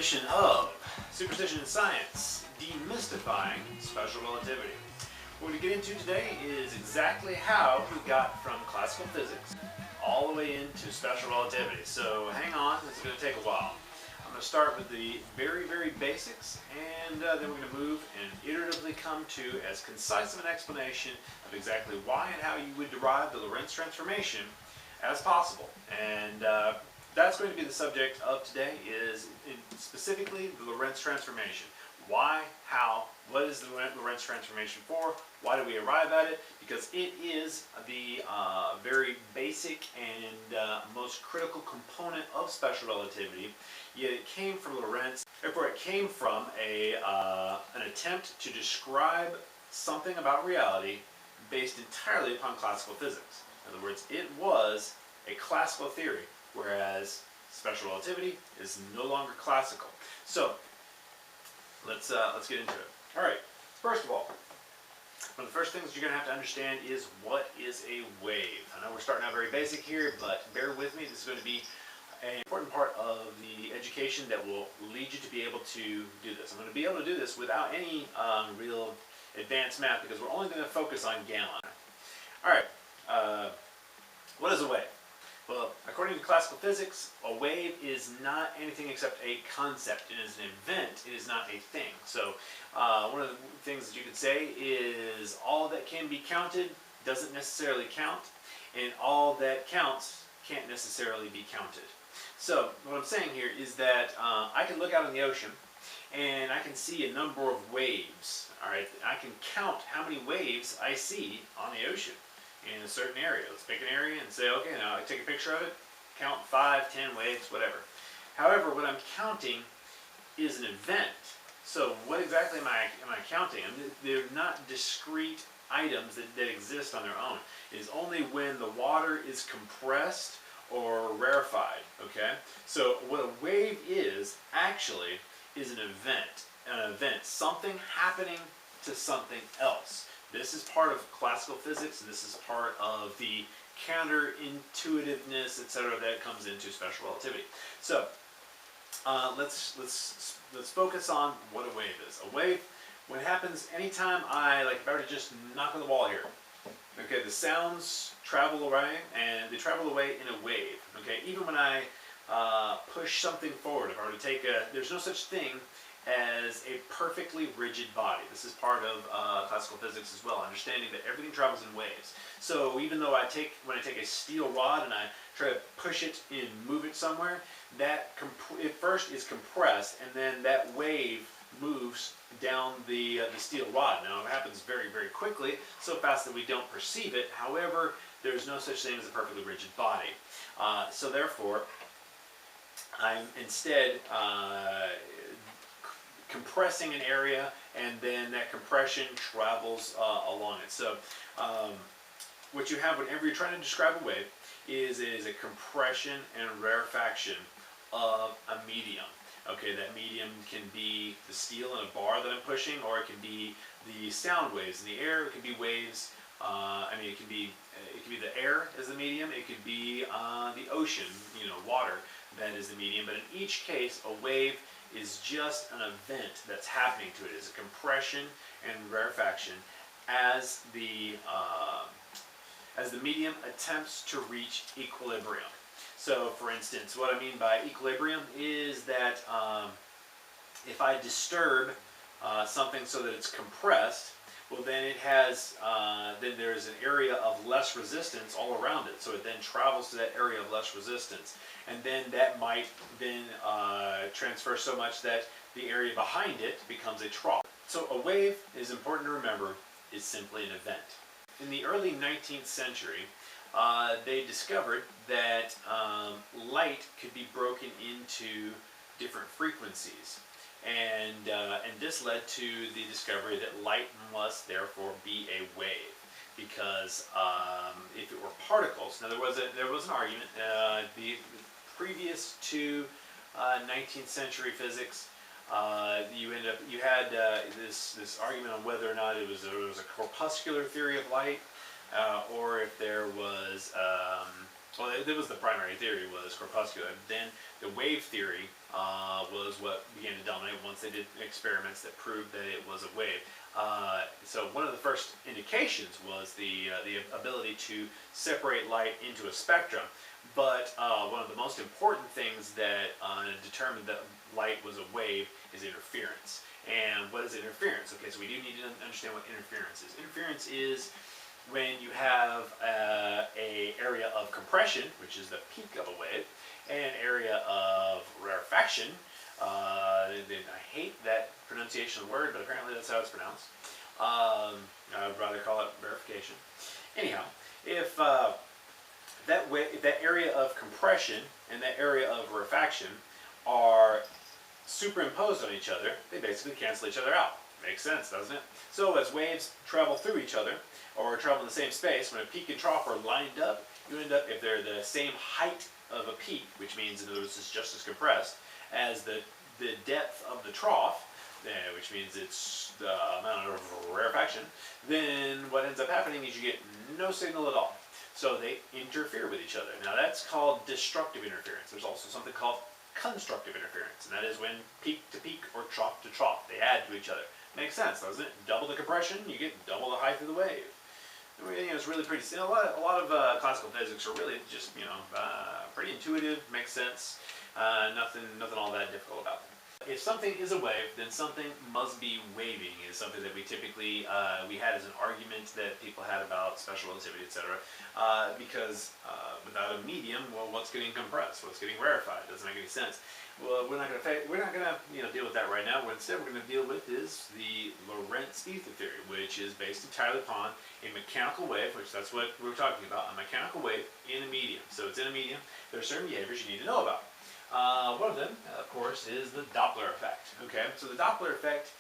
edition of Superstition in Science, Demystifying Special Relativity. What we're going to get into today is exactly how we got from classical physics all the way into special relativity. So hang on, it's going to take a while. I'm going to start with the very, very basics, and then we're going to move and iteratively come to as concise of an explanation of exactly why and how you would derive the Lorentz transformation as possible. And that's going to be the subject of today, is specifically the Lorentz transformation. Why, how, what is the Lorentz transformation for? Why do we arrive at it? Because it is the very basic and most critical component of special relativity. Yet it came from Lorentz. Therefore, it came from an attempt to describe something about reality based entirely upon classical physics. In other words, it was a classical theory, whereas special relativity is no longer classical. So let's get into it. All right. First of all, one of the first things you're going to have to understand is what is a wave. I know we're starting out very basic here, but bear with me. This is going to be an important part of the education that will lead you to be able to do this. I'm going to be able to do this without any real advanced math because we're only going to focus on gamma. All right. What is a wave? Well, according to classical physics, a wave is not anything except a concept. It is an event. It is not a thing. So one of the things that you could say is all that can be counted doesn't necessarily count, and all that counts can't necessarily be counted. So what I'm saying here is that I can look out in the ocean and I can see a number of waves. All right, I can count how many waves I see on the ocean in a certain area. Let's pick an area and say, okay, now I take a picture of it, count 5, 10 waves, whatever. However, what I'm counting is an event. So what exactly am I counting? I mean, they're not discrete items that exist on their own. It is only when the water is compressed or rarefied, okay? So what a wave is actually is an event, something happening to something else. This is part of classical physics, and this is part of the counterintuitiveness, etc., that comes into special relativity. So let's focus on what a wave is. A wave, when it happens anytime if I were to just knock on the wall here, okay, the sounds travel away, and they travel away in a wave. Okay, even when I push something forward, if I were to take there's no such thing as a perfectly rigid body. This is part of classical physics as well, understanding that everything travels in waves. So even though when I take a steel rod and I try to push it and move it somewhere, that it first is compressed, and then that wave moves down the steel rod. Now it happens very, very quickly, so fast that we don't perceive it. However, there's no such thing as a perfectly rigid body. So therefore, I'm instead compressing an area, and then that compression travels along it. So what you have whenever you're trying to describe a wave is a compression and rarefaction of a medium. Okay, that medium can be the steel in a bar that I'm pushing, or it can be the sound waves in the air. It can be waves. It can be the air as the medium. It could be the ocean, water, that is the medium. But in each case, a wave is just an event that's happening to it. It's a compression and rarefaction as the medium attempts to reach equilibrium. So, for instance, what I mean by equilibrium is that if I disturb something so that it's compressed, well, then it has then there's an area of less resistance all around it. So it then travels to that area of less resistance, and then that might then transfer so much that the area behind it becomes a trough. So a wave, is important to remember, is simply an event. In the early 19th century, they discovered that light could be broken into different frequencies. And this led to the discovery that light must therefore be a wave, because if it were particles, now there was an argument previous to 19th century physics. You had this argument on whether or not it was a corpuscular theory of light, or if there was Well, that was the primary theory, was corpuscular. Then the wave theory was what began to dominate once they did experiments that proved that it was a wave. So one of the first indications was the ability to separate light into a spectrum. But one of the most important things that determined that light was a wave is interference. And what is interference? Okay, so we do need to understand what interference is. Interference is when you have a area of compression, which is the peak of a wave, and an area of rarefaction. I hate that pronunciation of the word, but apparently that's how it's pronounced. I would rather call it rarefaction. Anyhow, if that area of compression and that area of rarefaction are superimposed on each other, they basically cancel each other out. Makes sense, doesn't it? So as waves travel through each other, or travel in the same space, when a peak and trough are lined up, you end up, if they're the same height of a peak, which means in other words it's just as compressed as the depth of the trough, which means it's the amount of rarefaction, then what ends up happening is you get no signal at all. So they interfere with each other. Now that's called destructive interference. There's also something called constructive interference, and that is when peak to peak or trough to trough, they add to each other. Makes sense, doesn't it? Double the compression, you get double the height of the wave. It's really pretty. A lot of classical physics are really just pretty intuitive, makes sense. Nothing all that difficult about them. If something is a wave, then something must be waving. Is something that we typically we had as an argument that people had about special relativity, etc. Because without a medium, well, what's getting compressed? What's getting rarefied? Doesn't make any sense. Well, we're not going to deal with that right now. What instead we're going to deal with is the Lorentz ether theory, which is based entirely upon a mechanical wave, which that's what we're talking about, a mechanical wave in a medium. So it's in a medium. There are certain behaviors you need to know about. One of them, of course, is the Doppler effect. Okay, so the Doppler effect,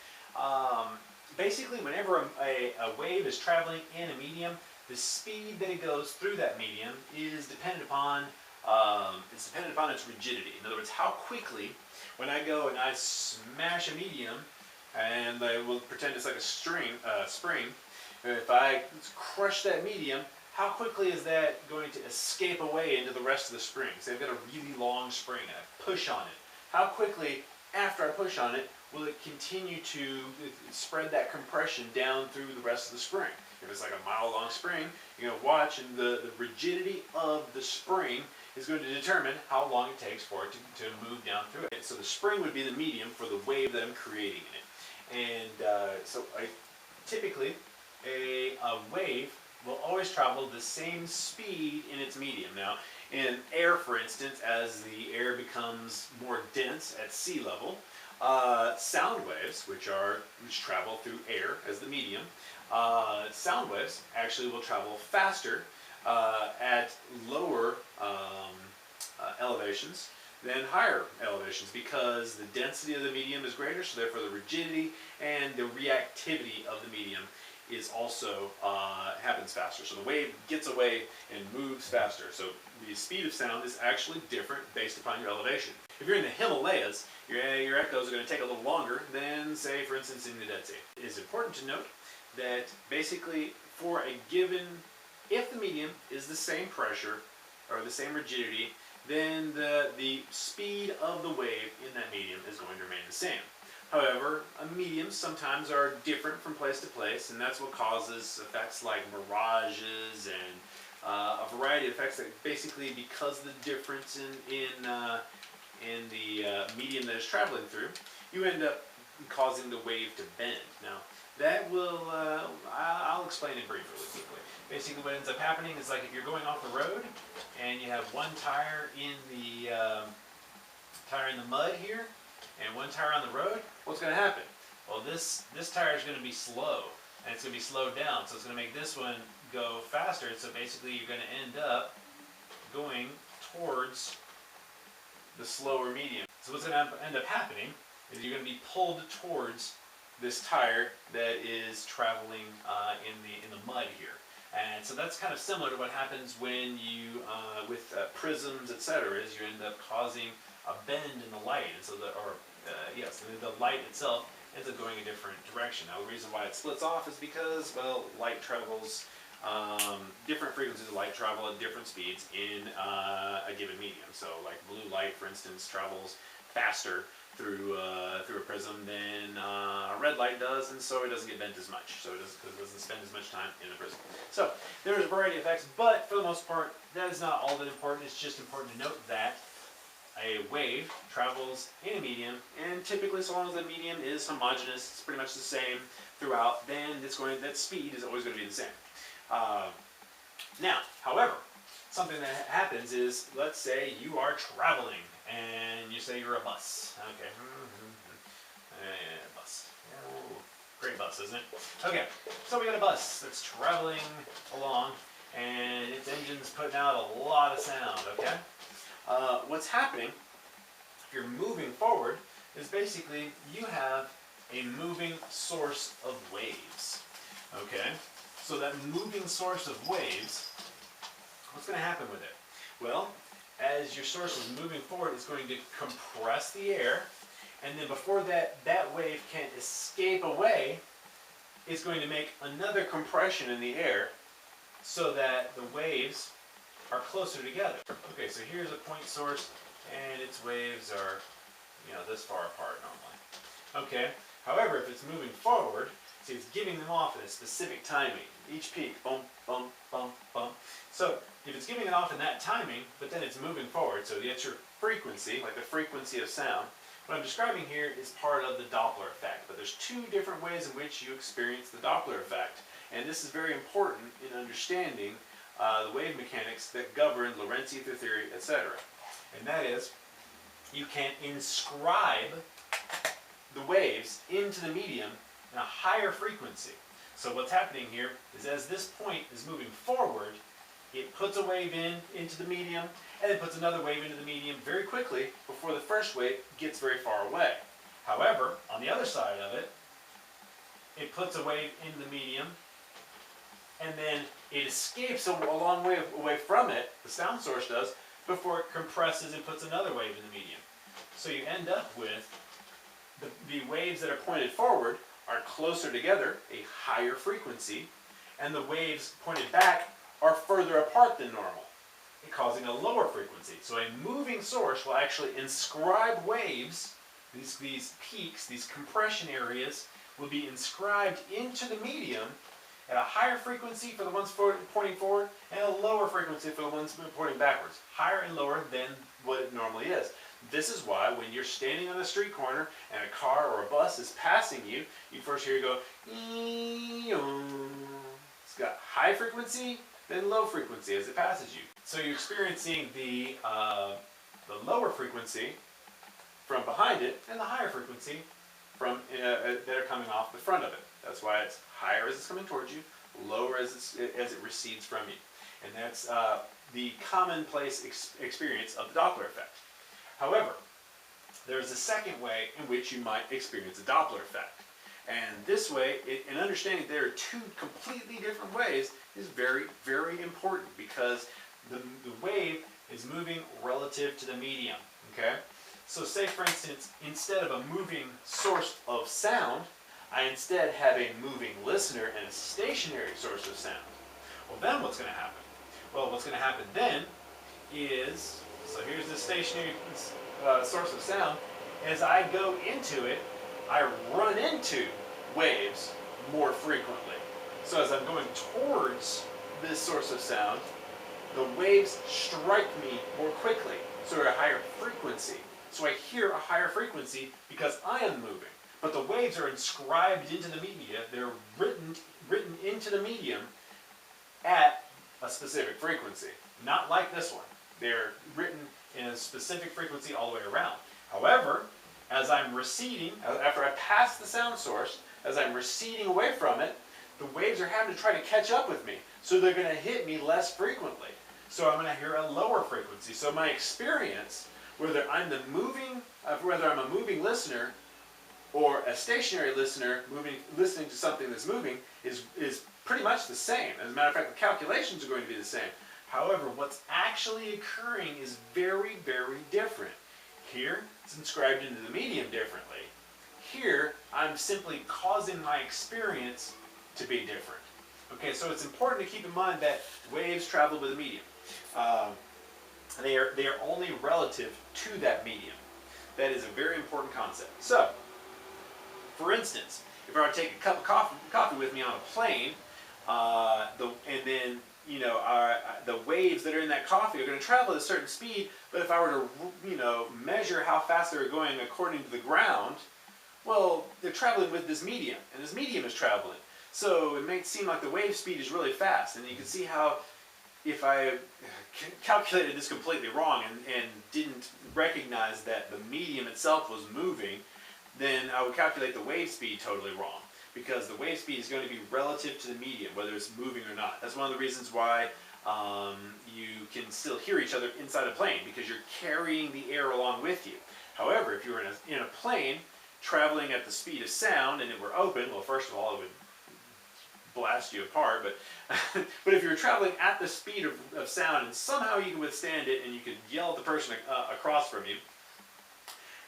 basically, whenever a wave is traveling in a medium, the speed that it goes through that medium is dependent upon its rigidity. In other words, how quickly, when I go and I smash a medium, and I will pretend it's like a spring, if I crush that medium, how quickly is that going to escape away into the rest of the spring? So I've got a really long spring and I push on it. How quickly, after I push on it, will it continue to spread that compression down through the rest of the spring? If it's like a mile-long spring, you're going to watch, and the rigidity of the spring is going to determine how long it takes for it to move down through it. So the spring would be the medium for the wave that I'm creating in it. And typically, a wave will always travel the same speed in its medium. Now, in air, for instance, as the air becomes more dense at sea level, sound waves, which travel through air as the medium, sound waves actually will travel faster at lower elevations than higher elevations, because the density of the medium is greater, so therefore the rigidity and the reactivity of the medium is also happens faster. So the wave gets away and moves faster. So the speed of sound is actually different based upon your elevation. If you're in the Himalayas, your echoes are going to take a little longer than, say, for instance, in the Dead Sea. It is important to note that basically for a given, if the medium is the same pressure or the same rigidity, then the speed of the wave in that medium is going to remain the same. However, mediums sometimes are different from place to place, and that's what causes effects like mirages and a variety of effects that basically, because of the difference in the medium that it's traveling through, you end up causing the wave to bend. Now, that will, I'll explain it briefly, really quickly. Basically what ends up happening is, like, if you're going off the road and you have one tire in the mud here and one tire on the road, what's going to happen? Well, this tire is going to be slow, and it's going to be slowed down, so it's going to make this one go faster. So basically you're going to end up going towards the slower medium. So what's going to end up happening is you're going to be pulled towards this tire that is traveling in the mud here. And so that's kind of similar to what happens when you, with prisms, etc., is you end up causing a bend in the light, and so the light itself ends up going a different direction. Now, the reason why it splits off is because, well, light travels different frequencies of light travel at different speeds in a given medium. So like blue light, for instance, travels faster through a prism than red light does, and so it doesn't get bent as much. So it doesn't spend as much time in the prism. So there's a variety of effects, but for the most part, that is not all that important. It's just important to note that a wave travels in a medium, and typically, so long as the medium is homogeneous, it's pretty much the same throughout, then that speed is always going to be the same. Now, however, something that happens is, let's say you are traveling, and you say you're a bus. Okay. Bus. Oh, great bus, isn't it? Okay, so we got a bus that's traveling along, and its engine's putting out a lot of sound, okay? What's happening, if you're moving forward, is basically you have a moving source of waves, okay? So that moving source of waves, what's going to happen with it? Well, as your source is moving forward, it's going to compress the air, and then before that wave can escape away, it's going to make another compression in the air so that the waves are closer together. Okay, so here's a point source, and its waves are, this far apart normally. Okay, however, if it's moving forward, see, it's giving them off at a specific timing. Each peak, bump, bump, bump, bump. So if it's giving it off in that timing, but then it's moving forward, so that's your frequency, like the frequency of sound. What I'm describing here is part of the Doppler effect, but there's two different ways in which you experience the Doppler effect. And this is very important in understanding the wave mechanics that govern Lorentz ether theory, etc. And that is, you can inscribe the waves into the medium in a higher frequency. So what's happening here is, as this point is moving forward, it puts a wave into the medium, and then puts another wave into the medium very quickly before the first wave gets very far away. However, on the other side of it, it puts a wave into the medium, and then it escapes a long way away from it, the sound source does, before it compresses and puts another wave in the medium. So you end up with the waves that are pointed forward are closer together, a higher frequency, and the waves pointed back are further apart than normal, causing a lower frequency. So a moving source will actually inscribe waves, these peaks, these compression areas, will be inscribed into the medium at a higher frequency for the ones pointing forward, and a lower frequency for the ones pointing backwards. Higher and lower than what it normally is. This is why when you're standing on the street corner and a car or a bus is passing you, you first hear it go, it's got high frequency, then low frequency as it passes you. So you're experiencing the lower frequency from behind it, and the higher frequency from that are coming off the front of it. That's why it's higher as it's coming towards you, lower as it recedes from you. And that's the commonplace experience of the Doppler effect. However, there's a second way in which you might experience a Doppler effect. And this way, in understanding there are two completely different ways, is very, very important, because the wave is moving relative to the medium. Okay? So say, for instance, instead of a moving source of sound, I instead have a moving listener and a stationary source of sound. Well, then what's going to happen? Well, what's going to happen then is, so here's the stationary source of sound. As I go into it, I run into waves more frequently. So as I'm going towards this source of sound, the waves strike me more quickly, so at a higher frequency. So I hear a higher frequency because I am moving. But the waves are inscribed into the media. They're written into the medium at a specific frequency. Not like this one. They're written in a specific frequency all the way around. However, as I'm receding, after I pass the sound source, as I'm receding away from it, the waves are having to try to catch up with me. So they're going to hit me less frequently. So I'm going to hear a lower frequency. So my experience, whether I'm a moving listener or a stationary listener listening to something that's moving, is pretty much the same. As a matter of fact, the calculations are going to be the same. However, what's actually occurring is very, very different. Here, it's inscribed into the medium differently. Here, I'm simply causing my experience to be different. Okay, so it's important to keep in mind that waves travel with a medium. Um, they are only relative to that medium. That is a very important concept. So, for instance, if I were to take a cup of coffee with me on a plane, and then the waves that are in that coffee are going to travel at a certain speed. But if I were to measure how fast they're going according to the ground, well, they're traveling with this medium, and this medium is traveling. So it may seem like the wave speed is really fast, and you can see how if I calculated this completely wrong and didn't recognize that the medium itself was moving, then I would calculate the wave speed totally wrong, because the wave speed is going to be relative to the medium, whether it's moving or not. That's one of the reasons why you can still hear each other inside a plane, because you're carrying the air along with you. However, if you were in a plane traveling at the speed of sound and it were open, well, first of all, it would blast you apart, but if you're traveling at the speed of sound and somehow you can withstand it and you could yell at the person across from you,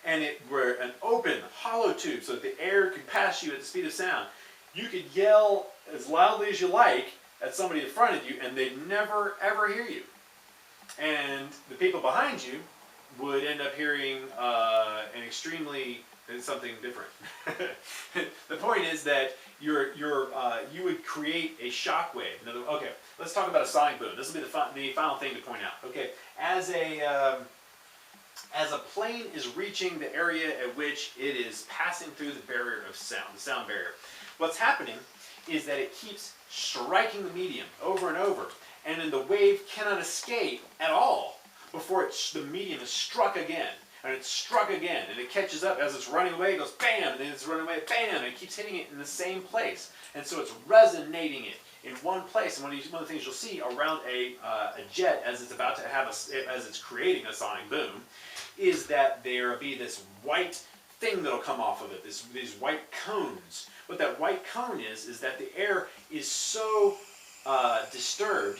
and it were an open, hollow tube so that the air could pass you at the speed of sound, you could yell as loudly as you like at somebody in front of you and they'd never ever hear you. And the people behind you would end up hearing something different. The point is that you would create a shock wave. Okay, let's talk about a sonic boom. This will be the final thing to point out. Okay, as a plane is reaching the area at which it is passing through the barrier of sound, the sound barrier, what's happening is that it keeps striking the medium over and over, and then the wave cannot escape at all before the medium is struck again. And it's struck again, and it catches up as it's running away, it goes bam, and then it's running away, bam, and it keeps hitting it in the same place. And so it's resonating it in one place. And one of the things you'll see around a jet as it's about to have as it's creating a sonic boom, is that there will be this white thing that'll come off of it, these white cones. What that white cone is that the air is so disturbed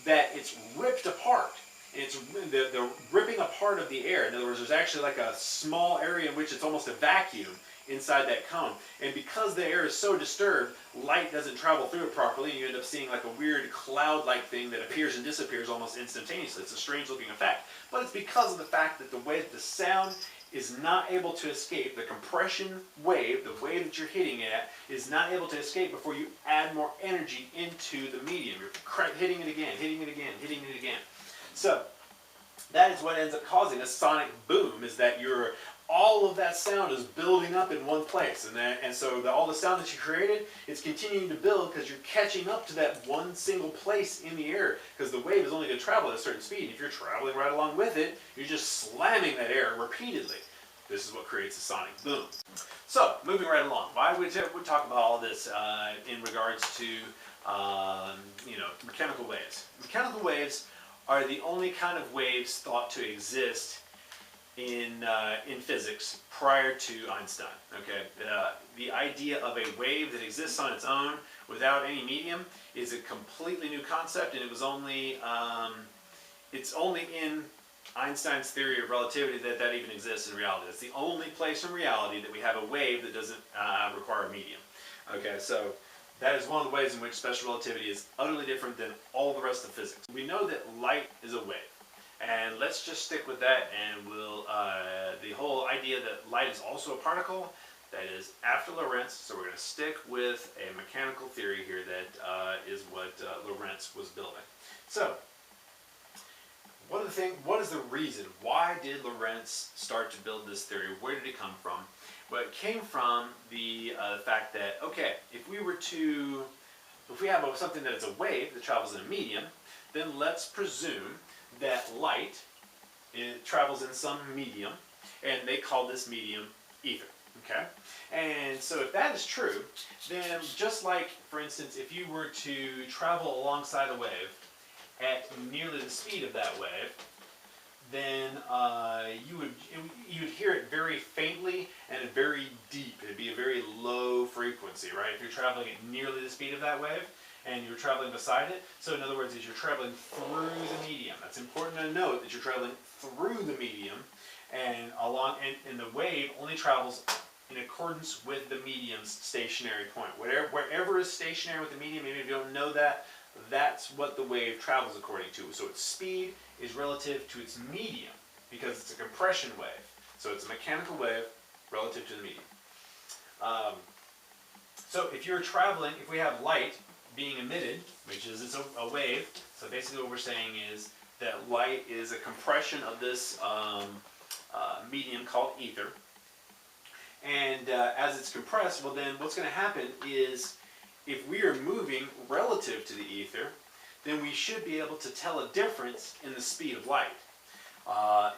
that it's ripped apart. It's the ripping apart of the air. In other words, there's actually like a small area in which it's almost a vacuum inside that cone. And because the air is so disturbed, light doesn't travel through it properly, and you end up seeing like a weird cloud-like thing that appears and disappears almost instantaneously. It's a strange-looking effect. But it's because of the fact that the sound is not able to escape. The compression wave, the wave that you're hitting it at, is not able to escape before you add more energy into the medium. You're hitting it again, hitting it again, hitting it again. So that is what ends up causing a sonic boom, is that all of that sound is building up in one place. And so all the sound that you created, it's continuing to build because you're catching up to that one single place in the air, because the wave is only going to travel at a certain speed. If you're traveling right along with it, you're just slamming that air repeatedly. This is what creates a sonic boom. So, moving right along, why would we talk about all this in regards to mechanical waves? Mechanical waves are the only kind of waves thought to exist in physics prior to Einstein. Okay, the idea of a wave that exists on its own without any medium is a completely new concept, and it's only in Einstein's theory of relativity that even exists in reality. It's the only place in reality that we have a wave that doesn't require a medium. Okay, so that is one of the ways in which special relativity is utterly different than all the rest of physics. We know that light is a wave, and let's just stick with that, and the whole idea that light is also a particle, that is after Lorentz, so we're going to stick with a mechanical theory here that is what Lorentz was building. So, what is the reason? Why did Lorentz start to build this theory? Where did it come from? Well, it came from the fact that, okay, if we have something that is a wave that travels in a medium, then let's presume that light travels in some medium, and they call this medium ether. Okay? And so if that is true, then just like, for instance, if you were to travel alongside a wave at nearly the speed of that wave, then you would hear it very faintly and very deep. It'd be a very low frequency, right? If you're traveling at nearly the speed of that wave and you're traveling beside it. So in other words, as you're traveling through the medium, that's important to note that you're traveling through the medium, and the wave only travels in accordance with the medium's stationary point. Wherever is stationary with the medium, maybe if you don't know that, that's what the wave travels according to. So its speed is relative to its medium because it's a compression wave. So it's a mechanical wave relative to the medium. So if you're traveling, if we have light being emitted, which is a wave, so basically what we're saying is that light is a compression of this medium called ether. And as it's compressed, well then what's going to happen is if we are moving relative to the ether, then we should be able to tell a difference in the speed of light.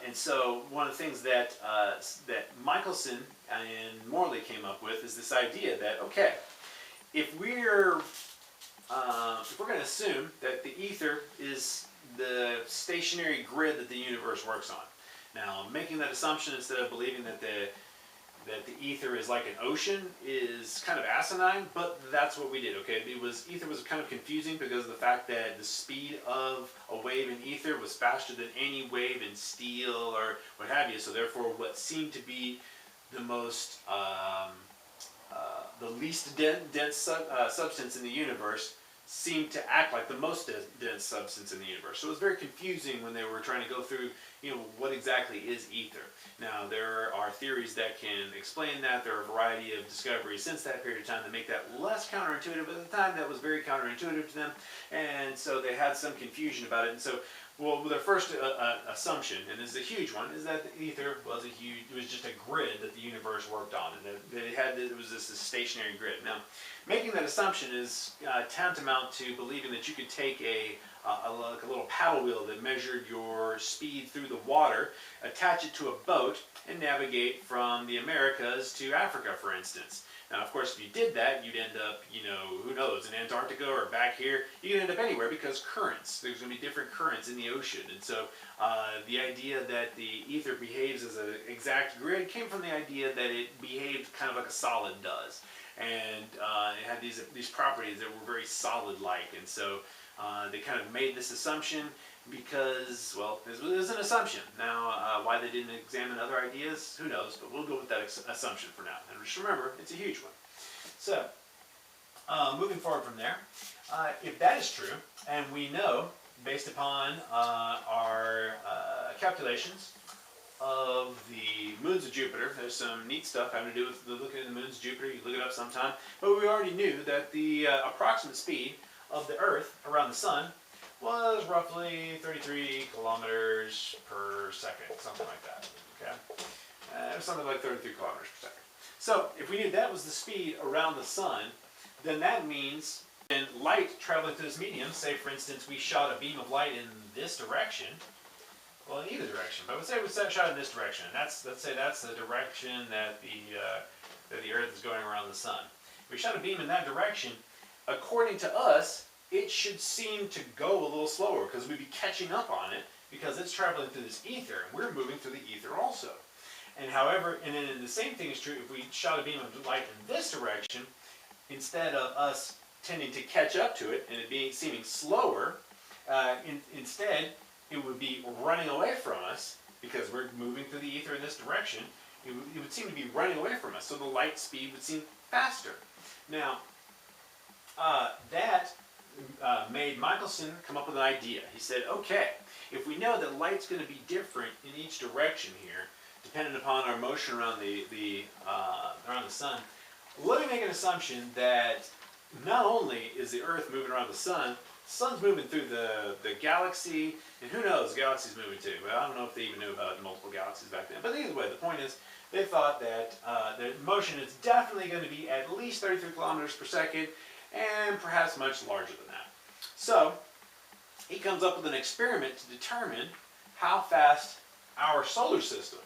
And so one of the things that Michelson and Morley came up with is this idea that, okay, if we're going to assume that the ether is the stationary grid that the universe works on. Now, making that assumption instead of believing that the ether is like an ocean is kind of asinine, but that's what we did, okay? Ether was kind of confusing because of the fact that the speed of a wave in ether was faster than any wave in steel or what have you, so therefore what seemed to be the most, the least dense substance in the universe seemed to act like the most dense substance in the universe. So it was very confusing when they were trying to go through, what exactly is ether. Now, there are theories that can explain that. There are a variety of discoveries since that period of time that make that less counterintuitive, but at the time that was very counterintuitive to them, and so they had some confusion about it. And so, well, their first assumption, and this is a huge one, is that the ether was it was just a grid that the universe worked on, and that it was this stationary grid. Now, making that assumption is tantamount to believing that you could take like a little paddle wheel that measured your speed through the water, attach it to a boat, and navigate from the Americas to Africa, for instance. Now, of course, if you did that, you'd end up, who knows, in Antarctica or back here. You can end up anywhere because currents. There's going to be different currents in the ocean. And so the idea that the ether behaves as an exact grid came from the idea that it behaved kind of like a solid does. And it had these properties that were very solid-like. And so they kind of made this assumption because, well, it was an assumption. Now, why they didn't examine other ideas, who knows, but we'll go with that assumption for now. And just remember, it's a huge one. So, moving forward from there, if that is true, and we know, based upon our calculations of the moons of Jupiter, there's some neat stuff having to do with looking at the moons of Jupiter, you can look it up sometime, but we already knew that the approximate speed of the Earth around the Sun was roughly 33 kilometers per second, something like that, okay? Something like 33 kilometers per second. So, if we knew that was the speed around the Sun, then that means in light traveling through this medium, say for instance we shot a beam of light in this direction, well, in either direction, but let's say we shot in this direction, and let's say that's the direction that the Earth is going around the Sun. If we shot a beam in that direction, according to us, it should seem to go a little slower because we'd be catching up on it because it's traveling through this ether, and we're moving through the ether also. And however, and then the same thing is true if we shot a beam of light in this direction, instead of us tending to catch up to it and it seeming slower, instead it would be running away from us because we're moving through the ether in this direction. It would seem to be running away from us, so the light speed would seem faster. Now, that made Michelson come up with an idea. He said, okay, if we know that light's going to be different in each direction here, depending upon our motion around the Sun, let me make an assumption that not only is the Earth moving around the Sun's moving through the galaxy, and who knows, the galaxy's moving too. But I don't know if they even knew about multiple galaxies back then. But either way, the point is, they thought that the motion is definitely going to be at least 33 kilometers per second, and perhaps much larger than that. So, he comes up with an experiment to determine how fast our solar system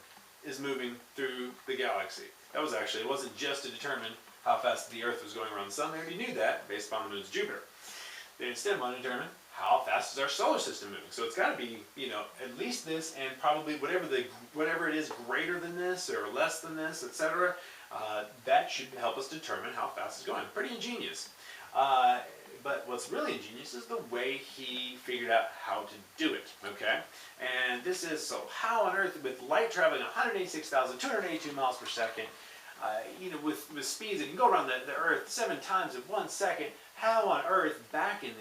is moving through the galaxy. That was actually, it wasn't just to determine how fast the Earth was going around the Sun. They already knew that based upon the moons of Jupiter. They instead want to determine how fast is our solar system moving. So it's got to be, at least this, and probably whatever it is greater than this or less than this, etc. That should help us determine how fast it's going. Pretty ingenious. But what's really ingenious is the way he figured out how to do it, okay? And this is, so how on earth, with light traveling 186,282 miles per second, with speeds that can go around the Earth 7 times in 1 second, how on earth back in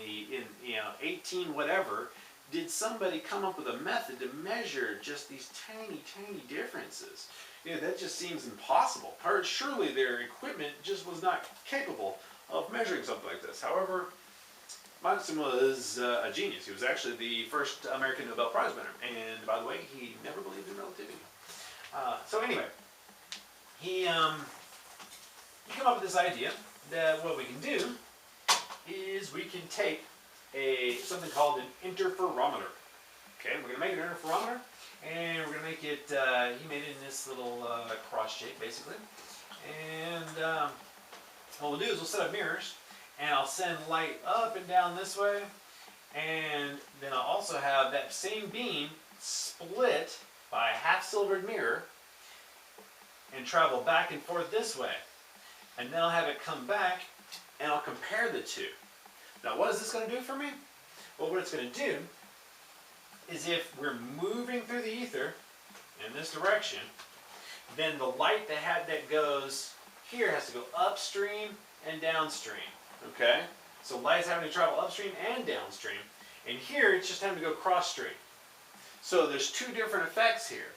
18 whatever did somebody come up with a method to measure just these tiny differences? That just seems impossible. Surely their equipment just was not capable of measuring something like this. However, Michelson was a genius. He was actually the first American Nobel Prize winner. And by the way, he never believed in relativity. So anyway, he came up with this idea that what we can do is we can take something called an interferometer. Okay, we're going to make an interferometer, and we're going to make it, he made it in this little cross shape, basically. And what we'll do is we'll set up mirrors, and I'll send light up and down this way, and then I'll also have that same beam split by a half-silvered mirror and travel back and forth this way. And then I'll have it come back, and I'll compare the two. Now, what is this going to do for me? Well, what it's going to do is if we're moving through the ether in this direction, then the light that goes here has to go upstream and downstream. Okay? So light's having to travel upstream and downstream. And here, it's just having to go cross-stream. So there's two different effects here.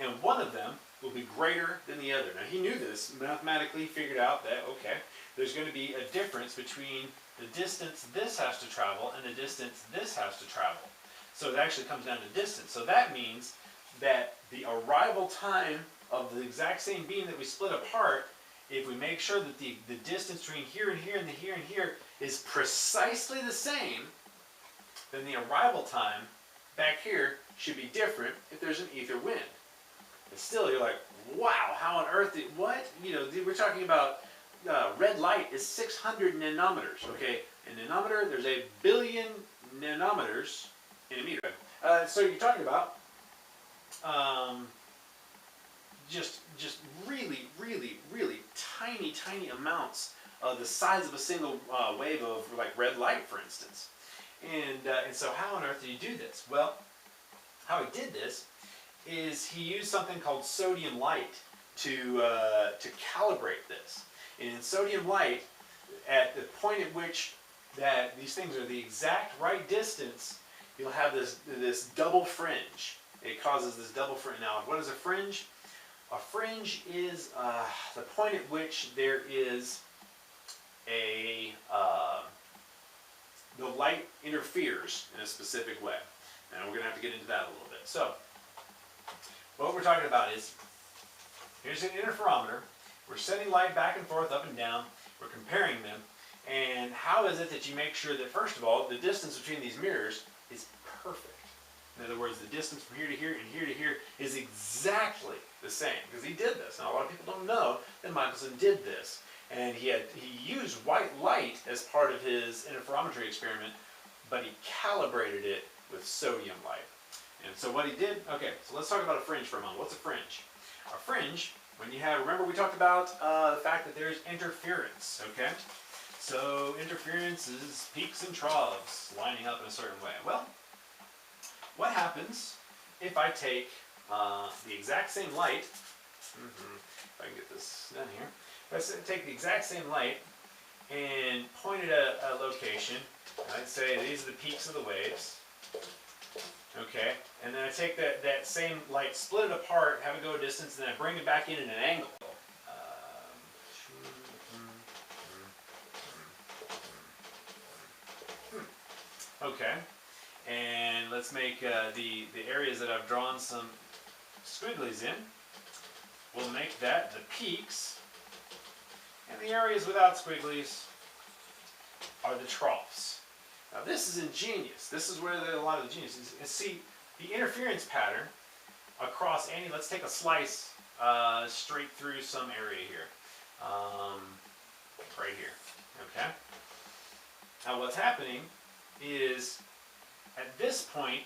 And one of them will be greater than the other. Now, he knew this. Mathematically, figured out that, okay, there's going to be a difference between the distance this has to travel and the distance this has to travel. So it actually comes down to distance. So that means that the arrival time of the exact same beam that we split apart, if we make sure that the distance between here and here and here and here is precisely the same, then the arrival time back here should be different if there's an ether wind. But still, you're like, wow, how on earth what? We're talking about red light is 600 nanometers, okay? In nanometer, there's a billion nanometers in a meter. So you're talking about just really tiny amounts of the size of a single wave of like red light, for instance. And so how on earth did he do this? Well, how he did this is he used something called sodium light to calibrate this. And in sodium light, at the point at which that these things are the exact right distance, you'll have this double fringe. It causes this double fringe. Now, what is a fringe? A fringe is the point at which there is the light interferes in a specific way. And we're going to have to get into that a little bit. So, what we're talking about is, here's an interferometer. We're sending light back and forth, up and down. We're comparing them. And how is it that you make sure that, first of all, the distance between these mirrors is perfect? In other words, the distance from here to here and here to here is exactly the same. Because he did this. Now, a lot of people don't know that Michelson did this. And he used white light as part of his interferometry experiment, but he calibrated it with sodium light. And so what he did, okay, so let's talk about a fringe for a moment. What's a fringe? A fringe, when you have, remember we talked about the fact that there's interference, okay? So interference is peaks and troughs lining up in a certain way. Well, what happens if I take the exact same light, if I can get this done here, if I take the exact same light and point it at a location, I'd say these are the peaks of the waves, okay, and then I take that same light, split it apart, have it go a distance, and then I bring it back in at an angle. Okay, and let's make the areas that I've drawn some squigglies in, we'll make that the peaks, and the areas without squigglies are the troughs. Now this is ingenious. This is where a lot of the genius is. See, the interference pattern across any, let's take a slice straight through some area here. Right here, okay? Now what's happening is, at this point,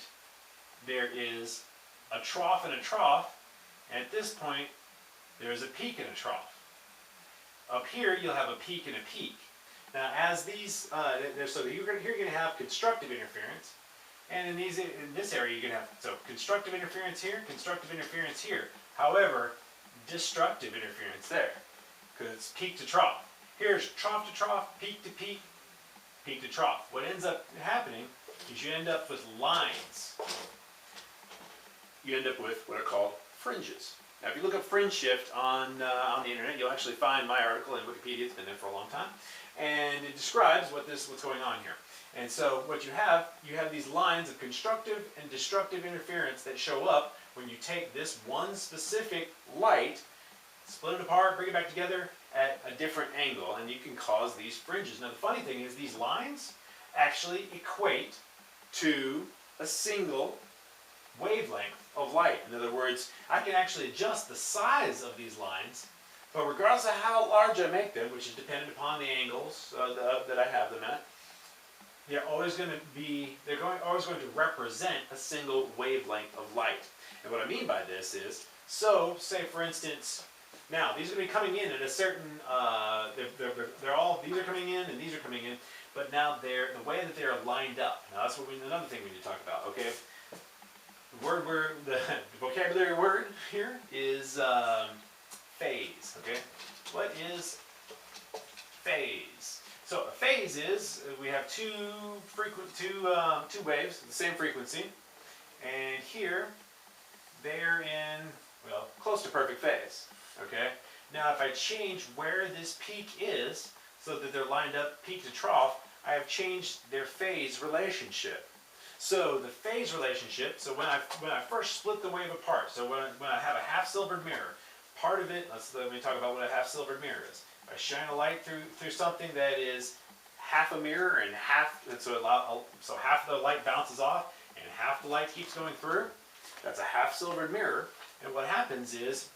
there is a trough and a trough, and at this point, there's a peak and a trough. Up here, you'll have a peak and a peak. Now, as these, so here you're going to have constructive interference, and in this area, you're going to have, so constructive interference here, constructive interference here. However, destructive interference there. because it's peak to trough. Here's trough to trough, peak to peak, peak to trough. What ends up happening is you end up with lines. You end up with what are called fringes. Now, if you look up fringe shift on the internet, you'll actually find my article in Wikipedia. It's been there for a long time, and it describes what's going on here. And so, what you have these lines of constructive and destructive interference that show up when you take this one specific light, split it apart, bring it back together at a different angle, and you can cause these fringes. Now, the funny thing is, these lines actually equate to a single wavelength of light. In other words, I can actually adjust the size of these lines, but regardless of how large I make them, which is dependent upon the angles that I have them at, they're always going to represent a single wavelength of light. And what I mean by this is, so say for instance, now these are going to be coming in at a certain, these are coming in and these are coming in, but now the way that they're lined up. Now that's another thing we need to talk about. Okay. The vocabulary word here is phase. Okay, what is phase? So a phase is we have two waves, the same frequency, and here they're in close to perfect phase. Okay. Now if I change where this peak is so that they're lined up peak to trough, I have changed their phase relationship. So the phase relationship, so when I first split the wave apart, so when I have a half-silvered mirror, part of it, let me talk about what a half-silvered mirror is. If I shine a light through something that is half a mirror so half the light bounces off and half the light keeps going through, that's a half-silvered mirror. And what happens is,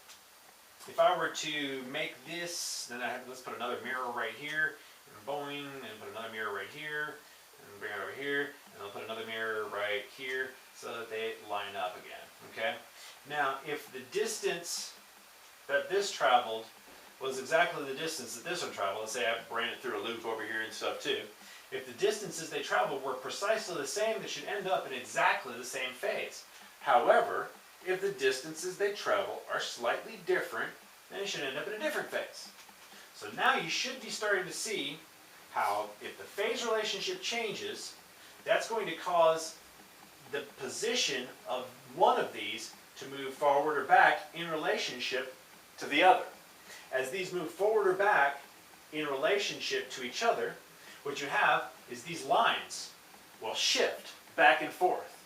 if I were to make this, then let's put another mirror right here, and boing, and put another mirror right here, and bring it over here, and I'll put another mirror right here so that they line up again. Okay? Now, if the distance that this traveled was exactly the distance that this one traveled, let's say I ran it through a loop over here and stuff too, if the distances they traveled were precisely the same, they should end up in exactly the same phase. However, if the distances they travel are slightly different, then they should end up in a different phase. So now you should be starting to see how if the phase relationship changes, that's going to cause the position of one of these to move forward or back in relationship to the other. As these move forward or back in relationship to each other, what you have is these lines will shift back and forth.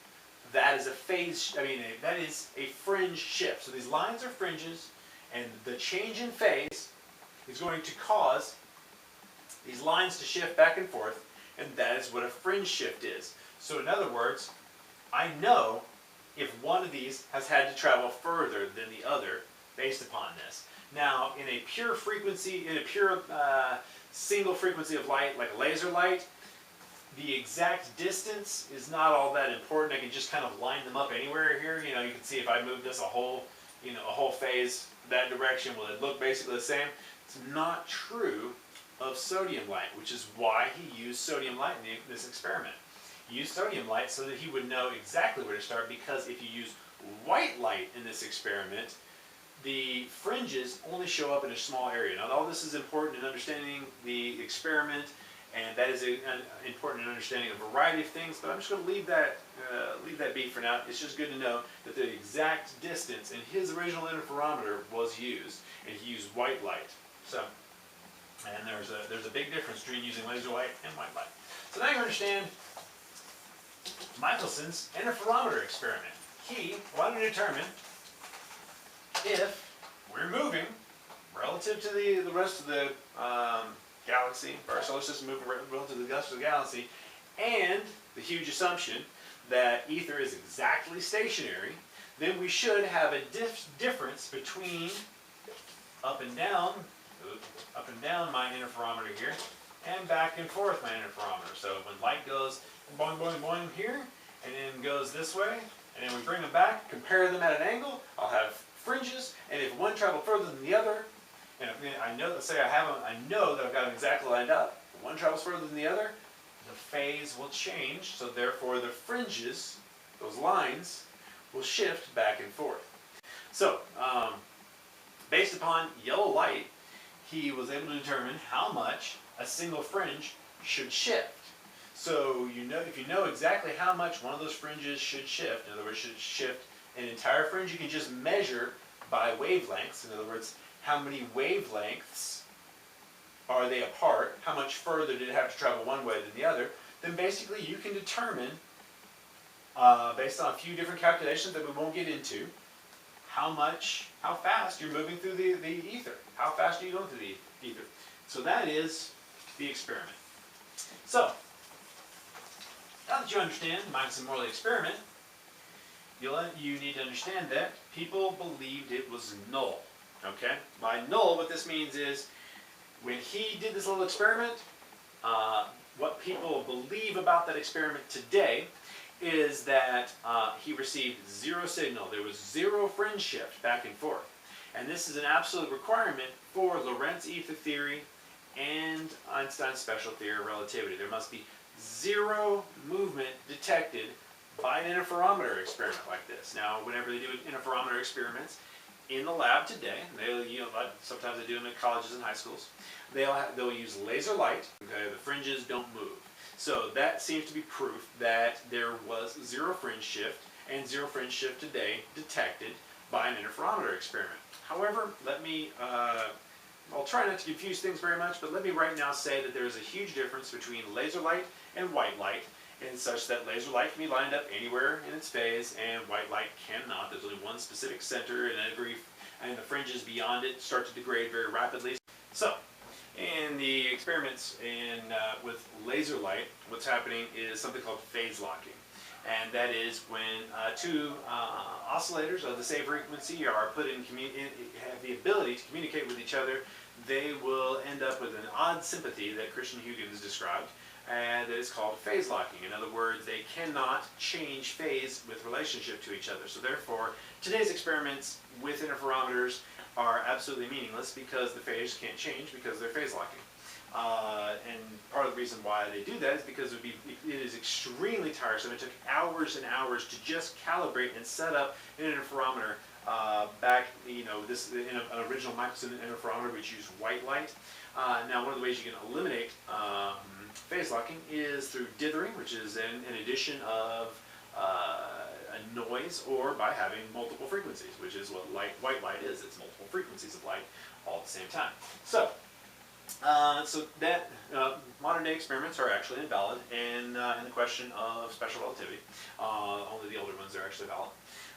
That is a phase, that is a fringe shift. So these lines are fringes, and the change in phase is going to cause these lines to shift back and forth, and that is what a fringe shift is. So in other words, I know if one of these has had to travel further than the other based upon this. Now, in a pure frequency, in a pure single frequency of light, like a laser light, the exact distance is not all that important. I can just kind of line them up anywhere here. You can see if I move this a whole phase that direction, will it look basically the same? It's not true of sodium light, which is why he used sodium light in this experiment. He used sodium light so that he would know exactly where to start, because if you use white light in this experiment, the fringes only show up in a small area. Now, all this is important in understanding the experiment, and that is important in understanding a variety of things, but I'm just going to leave that be for now. It's just good to know that the exact distance in his original interferometer was used, and he used white light. So, and there's a big difference between using laser light and white light. So now you understand Michelson's interferometer experiment. He wanted to determine if we're moving relative to the rest of the galaxy, our solar system moving relative to the rest of the galaxy, and the huge assumption that ether is exactly stationary, then we should have a difference between up and down my interferometer here, and back and forth my interferometer. So when light goes boing, boing, boing here, and then goes this way, and then we bring them back, compare them at an angle, I'll have fringes, and if one traveled further than the other, and I know that I've got them exactly lined up, if one travels further than the other, the phase will change, so therefore the fringes, those lines, will shift back and forth. So, based upon yellow light, he was able to determine how much a single fringe should shift. So if you know exactly how much one of those fringes should shift, in other words, should shift an entire fringe, you can just measure by wavelengths. In other words, how many wavelengths are they apart, how much further did it have to travel one way than the other, then basically you can determine, based on a few different calculations that we won't get into, how fast you're moving through the ether. How fast are you going through the ether? So that is the experiment. So, now that you understand the Michelson-Morley experiment, you need to understand that people believed it was null. Okay? By null, what this means is, when he did this little experiment, what people believe about that experiment today is that he received zero signal. There was zero fringe shift back and forth. And this is an absolute requirement for Lorentz ether theory and Einstein's special theory of relativity. There must be zero movement detected by an interferometer experiment like this. Now, whenever they do interferometer experiments in the lab today, sometimes they do them at colleges and high schools, they'll use laser light. Okay, the fringes don't move. So that seems to be proof that there was zero fringe shift, and zero fringe shift today detected by an interferometer experiment. However, I'll try not to confuse things very much, but let me right now say that there is a huge difference between laser light and white light, in such that laser light can be lined up anywhere in its phase, and white light cannot. There's only one specific center, and the fringes beyond it start to degrade very rapidly. So, in the experiments with laser light, what's happening is something called phase locking. And that is when two oscillators of the same frequency are put in, have the ability to communicate with each other, they will end up with an odd sympathy that Christian Huygens described, and that is called phase locking. In other words, they cannot change phase with relationship to each other. So therefore, today's experiments with interferometers are absolutely meaningless because the phase can't change because they're phase locking. And part of the reason why they do that is because it is extremely tiresome. It took hours and hours to just calibrate and set up an interferometer back, in an original Michelson interferometer which used white light. Now, one of the ways you can eliminate phase locking is through dithering, which is an addition of a noise, or by having multiple frequencies, which is what white light is. It's multiple frequencies of light all at the same time. So modern day experiments are actually invalid in the question of special relativity. Only the older ones are actually valid.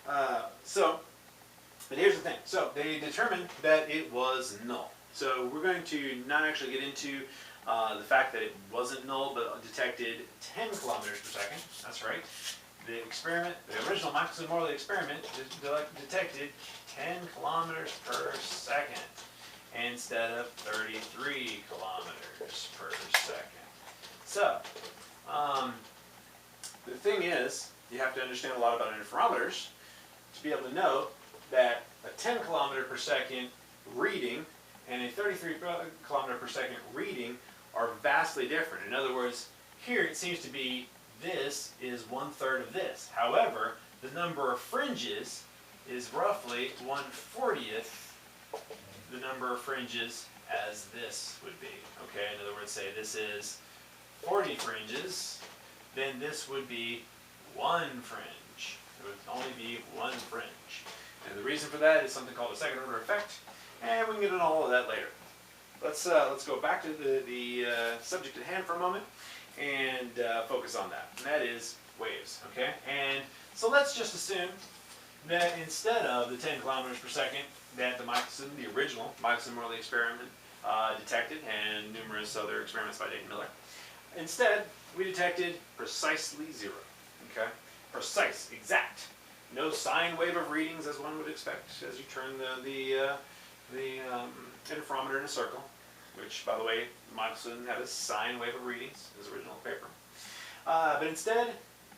But here's the thing. So they determined that it was null. So we're going to not actually get into the fact that it wasn't null, but detected 10 kilometers per second. That's right. The experiment, the original Michelson-Morley experiment, detected 10 kilometers per second instead of 33 kilometers per second. So, the thing is, you have to understand a lot about interferometers to be able to know that a 10 kilometer per second reading and a 33 kilometer per second reading are vastly different. In other words, here it seems to be this is 1/3 of this. However, the number of fringes is roughly 1/40th the number of fringes as this would be. Okay, in other words, say this is 40 fringes, then this would be 1 fringe. It would only be 1 fringe. And the reason for that is something called a second order effect, and we can get into all of that later. Let's go back to the subject at hand for a moment and focus on that. And that is waves, okay? And so let's just assume that instead of the 10 kilometers per second that the original Michelson-Morley experiment detected, and numerous other experiments by Dayton Miller, instead we detected precisely 0, okay? Precise, exact. No sine wave of readings as one would expect as you turn the interferometer in a circle, which, by the way, Michelson had a sine wave of readings in his original paper. But instead,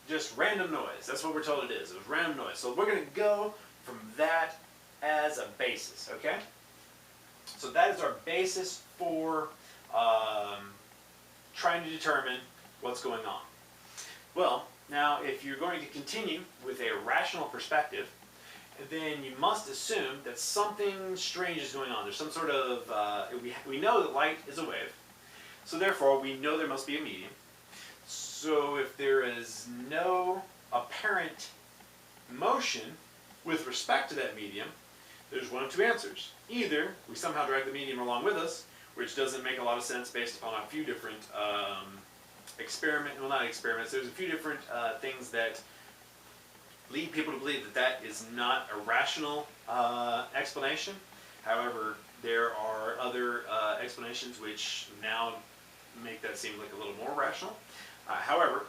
just random noise. That's what we're told it is. It was random noise. So we're going to go from that as a basis, okay? So that is our basis for trying to determine what's going on. Well, now, if you're going to continue with a rational perspective, then you must assume that something strange is going on. There's some sort of, we know that light is a wave, so therefore we know there must be a medium. So if there is no apparent motion with respect to that medium, there's one of two answers. Either we somehow drag the medium along with us, which doesn't make a lot of sense based upon a few different there's a few different things that lead people to believe that that is not a rational explanation. However, there are other explanations which now make that seem like a little more rational. However,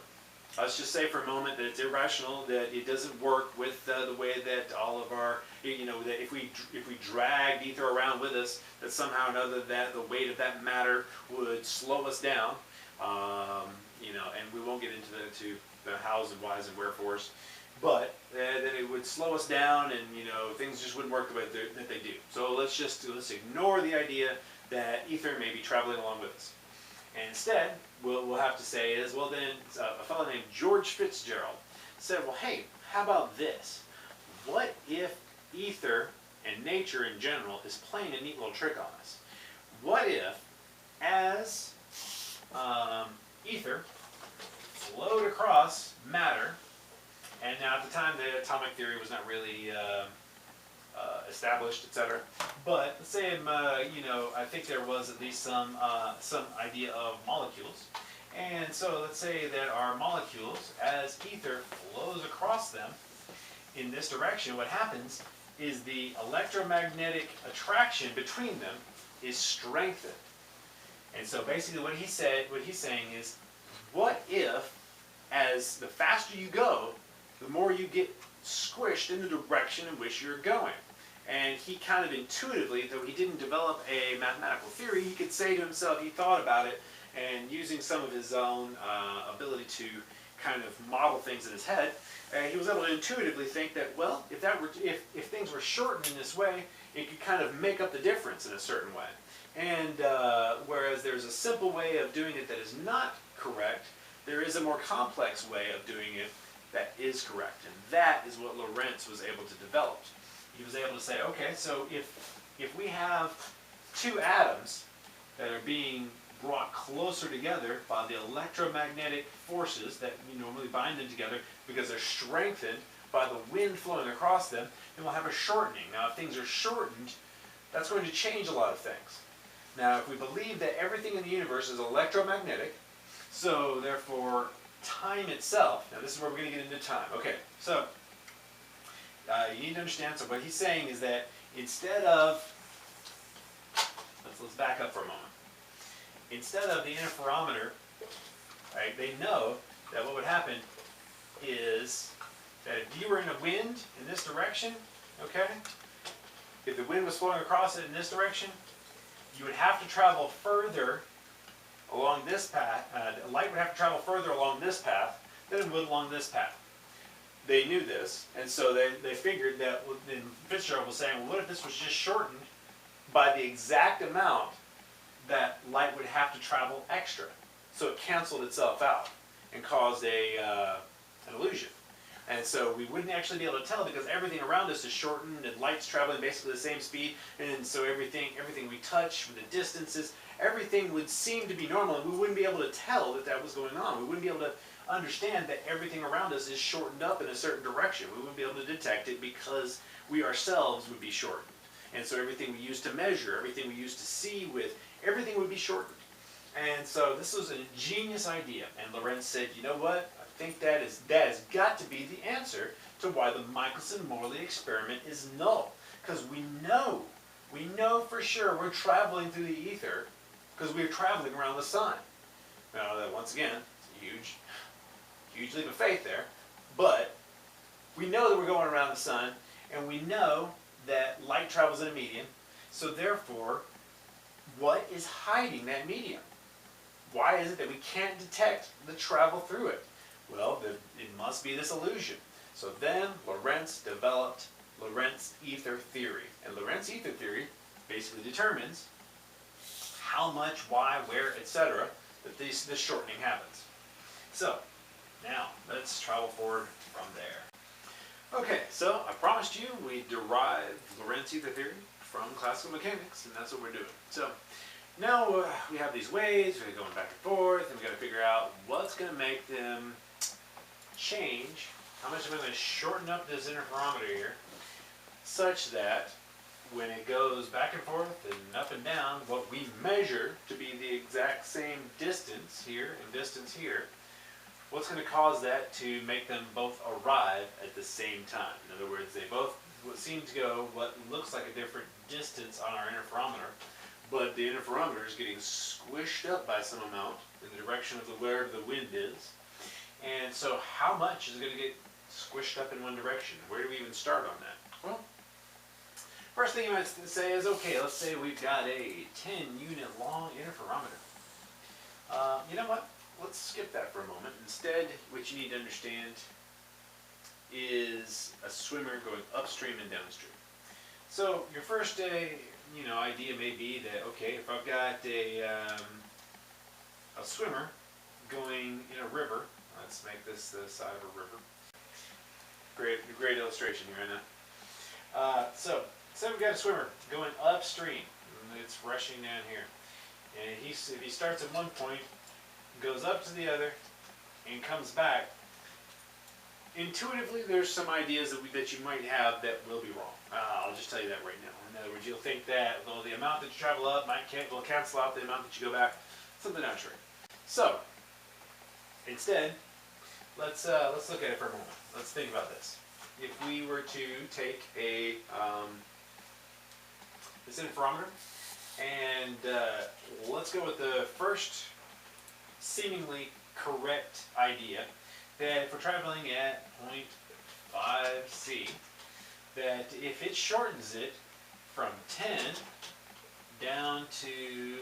let's just say for a moment that it's irrational, that it doesn't work with the way that all of our, that if we drag ether around with us, that somehow or another that the weight of that matter would slow us down, and we won't get into the hows and whys and wherefores, but that it would slow us down, and things just wouldn't work the way that they do. So let's ignore the idea that ether may be traveling along with us. And instead, we'll have to say is, well then, a fellow named George Fitzgerald said, well hey, how about this? What if ether and nature in general is playing a neat little trick on us? What if, as ether flowed across matter, and now at the time the atomic theory was not really established, etc. But let's say, I think there was at least some idea of molecules. And so let's say that our molecules, as ether flows across them in this direction, what happens is the electromagnetic attraction between them is strengthened. And so basically what he's saying is, what if, as the faster you go, the more you get squished in the direction in which you're going? And he kind of intuitively, though he didn't develop a mathematical theory, he could say to himself, he thought about it, and using some of his own ability to kind of model things in his head, he was able to intuitively think that, well, if things were shortened in this way, it could kind of make up the difference in a certain way. And whereas there's a simple way of doing it that is not correct, there is a more complex way of doing it that is correct. And that is what Lorentz was able to develop. He was able to say, okay, so if we have two atoms that are being brought closer together by the electromagnetic forces that normally bind them together because they're strengthened by the wind flowing across them, then we'll have a shortening. Now, if things are shortened, that's going to change a lot of things. Now, if we believe that everything in the universe is electromagnetic, so therefore time itself, now this is where we're going to get into time. Okay, so you need to understand, so what he's saying is that instead of, let's back up for a moment. Instead of the interferometer, right, they know that what would happen is that if you were in a wind in this direction, okay, if the wind was flowing across it in this direction, you would have to travel further along this path, light would have to travel further along this path than it would along this path. They knew this, and so they figured that, and Fitzgerald was saying, well, what if this was just shortened by the exact amount that light would have to travel extra? So it canceled itself out and caused an illusion. And so we wouldn't actually be able to tell because everything around us is shortened and light's traveling basically the same speed, and so everything we touch with the distances, everything would seem to be normal, and we wouldn't be able to tell that that was going on. We wouldn't be able to understand that everything around us is shortened up in a certain direction. We wouldn't be able to detect it because we ourselves would be shortened. And so everything we use to measure, everything we use to see with, everything would be shortened. And so this was an ingenious idea. And Lorentz said, you know what? I think that has got to be the answer to why the Michelson-Morley experiment is null. Because we know for sure we're traveling through the ether because we're traveling around the sun. Now, that once again, it's a huge leap of faith there. But we know that we're going around the sun, and we know that light travels in a medium. So therefore, what is hiding that medium? Why is it that we can't detect the travel through it? Well, it must be this illusion. So then Lorentz developed Lorentz ether theory. And Lorentz ether theory basically determines how much, why, where, etc. that this shortening happens. So now let's travel forward from there. Okay, so I promised you we derived Lorentz ether theory from classical mechanics, and that's what we're doing. So now we have these waves, we're going back and forth, and we got to figure out what's going to make them change, how much am I going to shorten up this interferometer here, such that when it goes back and forth and up and down, what we measure to be the exact same distance here and distance here, what's going to cause that to make them both arrive at the same time? In other words, they both seem to go what looks like a different distance on our interferometer, but the interferometer is getting squished up by some amount in the direction of wherever the wind is. And so how much is going to get squished up in one direction? Where do we even start on that? Well, first thing you might say is, okay, let's say we've got a 10-unit long interferometer. You know what? Let's skip that for a moment. Instead, what you need to understand is a swimmer going upstream and downstream. So your first idea may be that, okay, if I've got a swimmer going in a river, let's make this the side of a river. Great illustration here, I know. So we've got a swimmer going upstream, and it's rushing down here. And if he starts at one point, goes up to the other, and comes back, intuitively there's some ideas that you might have that will be wrong. I'll just tell you that right now. In other words, you'll think that, well, the amount that you travel up will cancel out the amount that you go back. Something not true. So, instead, let's look at it for a moment. Let's think about this. If we were to take this interferometer, and let's go with the first seemingly correct idea, that if we're traveling at 0.5 C, that if it shortens it from 10 down to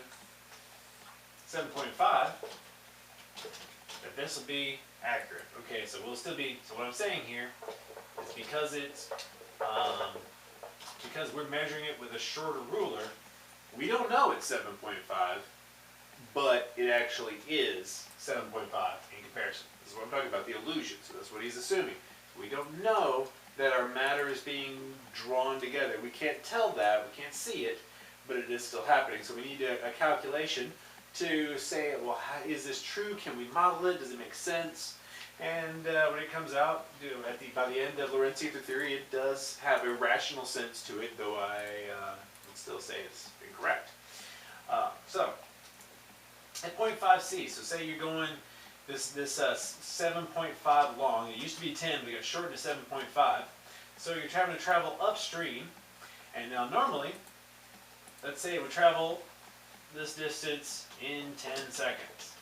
7.5, that this will be accurate. Okay, so we'll still be, so what I'm saying here is because we're measuring it with a shorter ruler, we don't know it's 7.5, but it actually is 7.5 in comparison. This is what I'm talking about, the illusion. So that's what he's assuming. We don't know that our matter is being drawn together. We can't tell that, we can't see it, but it is still happening. So we need a calculation to say, well, is this true? Can we model it? Does it make sense? And when it comes out, by the end of Lorentz ether theory, it does have a rational sense to it, though I would still say it's incorrect. So, at 0.5 C, so say you're going this 7.5 long. It used to be 10, but it got shortened to 7.5. So you're trying to travel upstream, and now normally, let's say it would travel this distance in 10 seconds.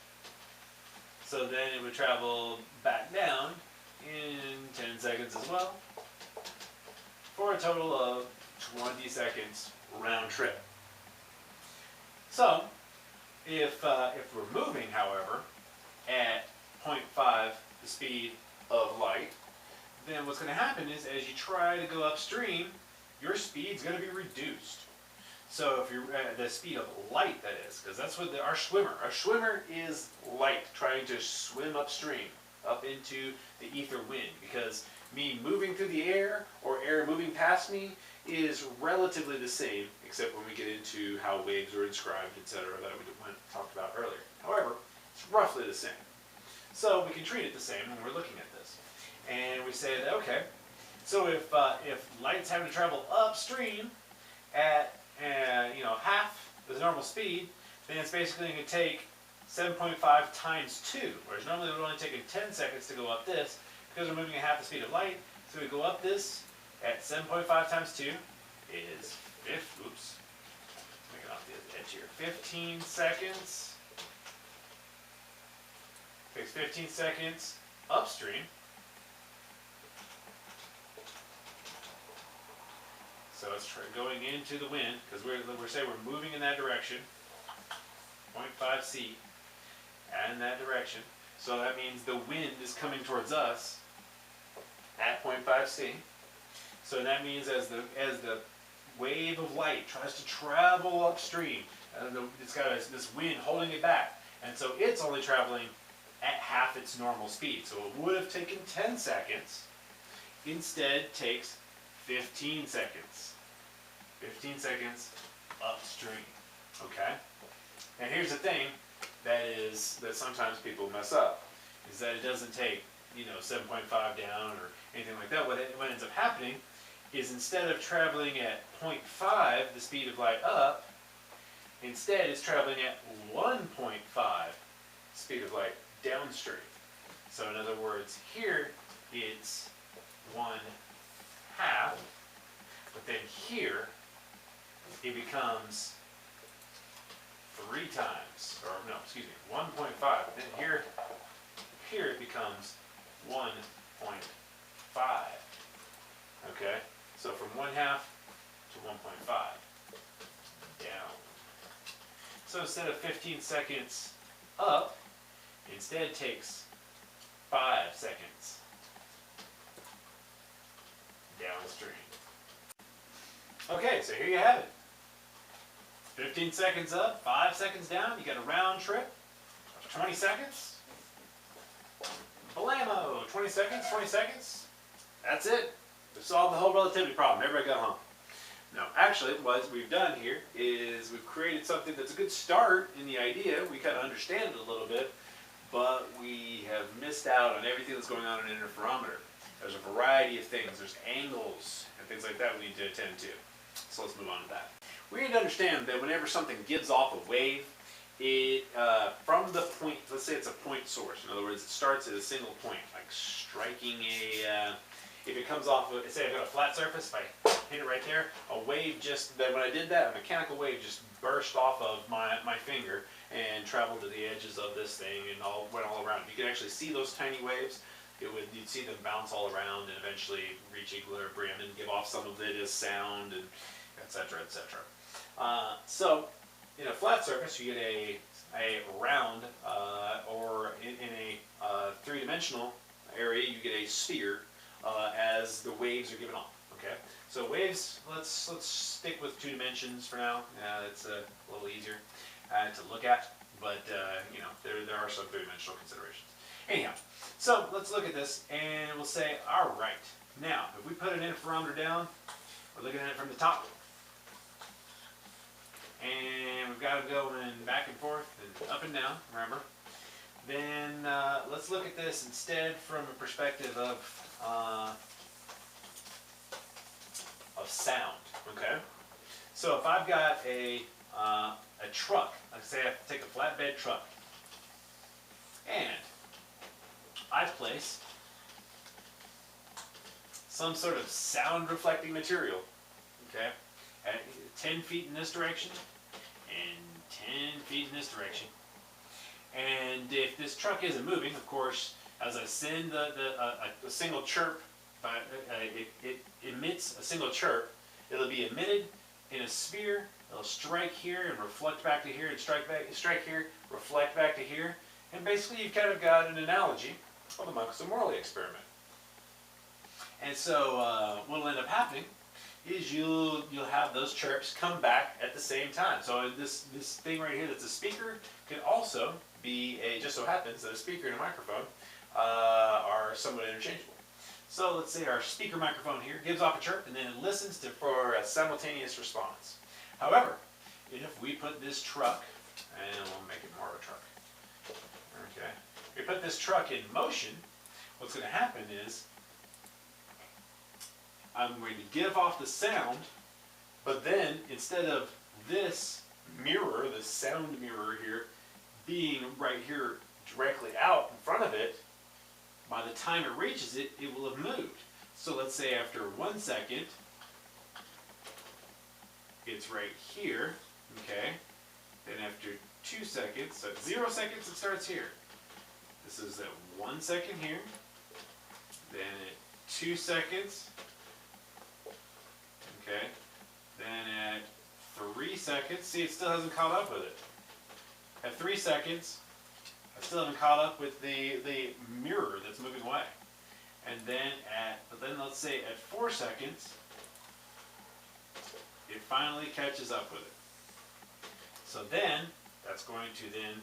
So then it would travel back down in 10 seconds as well, for a total of 20 seconds round trip. So, if we're moving, however, at 0.5 the speed of light, then what's going to happen is as you try to go upstream, your speed's going to be reduced. So if you're at the speed of light, that is, because that's what our swimmer is light, trying to swim upstream, up into the ether wind, because me moving through the air or air moving past me is relatively the same, except when we get into how waves are inscribed, etc., that we talked about earlier. However, it's roughly the same. So we can treat it the same when we're looking at this. And we say that, okay, so if light's having to travel upstream at half the normal speed, then it's basically going to take 7.5 times 2, whereas normally it would only take 10 seconds to go up this, because we're moving at half the speed of light. So we go up this at 7.5 times 2 is, oops, make it off the edge here, 15 seconds. Takes 15 seconds upstream. So it's going into the wind, because we're saying we're moving in that direction, 0.5 C, and in that direction. So that means the wind is coming towards us at 0.5 C. So that means as the wave of light tries to travel upstream, it's got this wind holding it back, and so it's only traveling at half its normal speed. So it would have taken 10 seconds instead takes 15 seconds. 15 seconds upstream. Okay? And here's the thing that sometimes people mess up, is that it doesn't take, 7.5 down or anything like that. What ends up happening is instead of traveling at 0.5, the speed of light up, instead it's traveling at 1.5 speed of light downstream. So in other words, here it's 1/2, but then here it becomes 3 times, or no, excuse me, 1.5. Then here it becomes 1.5. Okay, so from 1/2 to 1.5 down. So instead of 15 seconds up, instead it takes 5 seconds downstream. Okay, so here you have it. 15 seconds up, 5 seconds down. You got a round trip of 20 seconds. Blammo! 20 seconds, 20 seconds. That's it. We solved the whole relativity problem. Everybody got home. No, actually, what we've done here is we've created something that's a good start in the idea. We kind of understand it a little bit, but we have missed out on everything that's going on in an interferometer. There's a variety of things. There's angles and things like that we need to attend to. So let's move on to that. We need to understand that whenever something gives off a wave, it from the point, let's say it's a point source. In other words, it starts at a single point, like striking a, if it comes off of, say I've got a flat surface, if I hit it right there, a wave when I did that, a mechanical wave just burst off of my finger and traveled to the edges of this thing and went all around. You can actually see those tiny waves. You'd see them bounce all around and eventually reach equilibrium and give off some of it as sound, and et cetera, et cetera. So in a flat surface, you get a round, or in a three-dimensional area, you get a sphere as the waves are given off. Okay, so waves. Let's stick with 2 dimensions for now. It's a little easier to look at, but there are some 3-dimensional considerations. Anyhow, so let's look at this and we'll say, all right, now if we put an interferometer down, we're looking at it from the top, and we've got it going back and forth and up and down, remember. Then let's look at this instead from a perspective of sound. Okay, so if I've got a truck, let's say I take a flatbed truck, and I place some sort of sound reflecting material, okay, at 10 feet in this direction and 10 feet in this direction. And if this truck isn't moving, of course, as I send a single chirp, it emits a single chirp, it'll be emitted in a sphere, it'll strike here and reflect back to here, and strike here, reflect back to here, and basically you've kind of got an analogy of the Michelson Morley experiment. And so what'll end up happening is you'll have those chirps come back at the same time. So this thing right here that's a speaker can also be just so happens that a speaker and a microphone are somewhat interchangeable. So let's say our speaker microphone here gives off a chirp and then it listens for a simultaneous response. However, if we put this truck, and we'll make it more of a truck, okay, if we put this truck in motion, what's going to happen is I'm going to give off the sound, but then instead of this mirror, this sound mirror here, being right here directly out in front of it, by the time it reaches it, it will have moved. So let's say after 1 second, it's right here, okay? Then after 2 seconds, so at 0 seconds it starts here. This is at 1 second here, then at 2 seconds, okay? Then at 3 seconds, see, it still hasn't caught up with it. At 3 seconds, I still haven't caught up with the mirror that's moving away. And then let's say at 4 seconds, it finally catches up with it. So then, that's going to then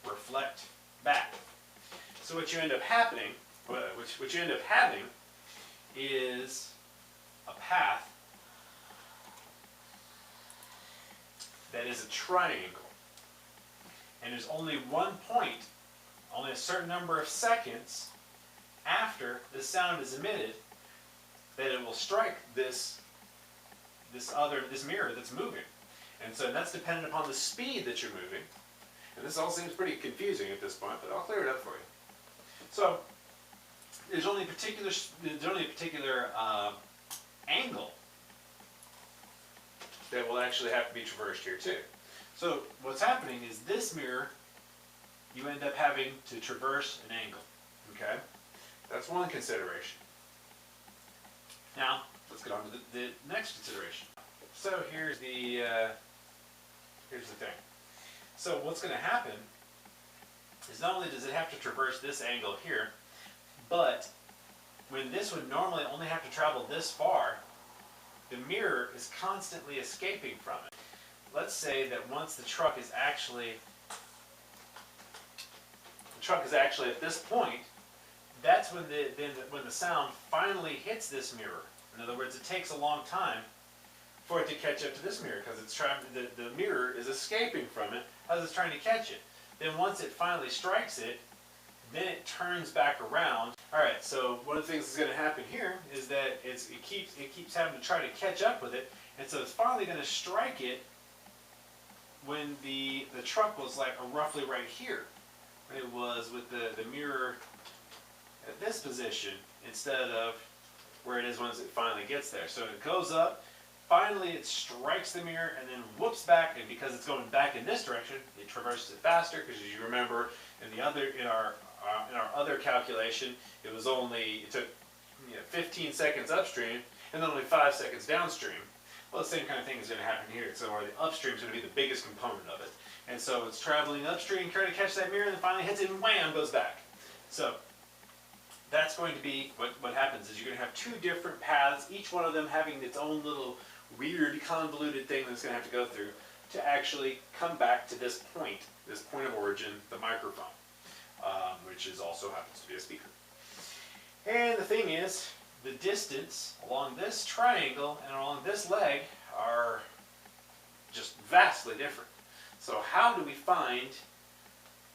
reflect back. So what you end up happening, what you end up having is a path that is a triangle. And there's only one point, only a certain number of seconds after the sound is emitted that it will strike this mirror that's moving. And so that's dependent upon the speed that you're moving. And this all seems pretty confusing at this point, but I'll clear it up for you. So there's only a particular angle that will actually have to be traversed here too. So what's happening is this mirror, you end up having to traverse an angle. Okay, that's one consideration. Now let's get on to the next consideration. So here's the thing. So what's going to happen is not only does it have to traverse this angle here, but when this would normally only have to travel this far, the mirror is constantly escaping from it. Let's say that once the truck is actually at this point, that's when the sound finally hits this mirror. In other words, it takes a long time for it to catch up to this mirror because the mirror is escaping from it as it's trying to catch it. Then once it finally strikes it, then it turns back around. All right, so one of the things that's going to happen here is that it keeps having to try to catch up with it, and so it's finally going to strike it when the truck was like roughly right here. It was with the mirror at this position instead of where it is once it finally gets there. So it goes up, finally it strikes the mirror, and then whoops back, and because it's going back in this direction, it traverses it faster, because as you remember, in our other calculation, it took 15 seconds upstream, and then only 5 seconds downstream. Well, the same kind of thing is going to happen here. So the upstream is going to be the biggest component of it. And so it's traveling upstream, trying to catch that mirror, and then finally hits it, and wham, goes back. So that's going to be what happens is you're going to have two different paths, each one of them having its own little weird, convoluted thing that's going to have to go through to actually come back to this point of origin, the microphone, which also happens to be a speaker. And the thing is, the distance along this triangle and along this leg are just vastly different. So how do we find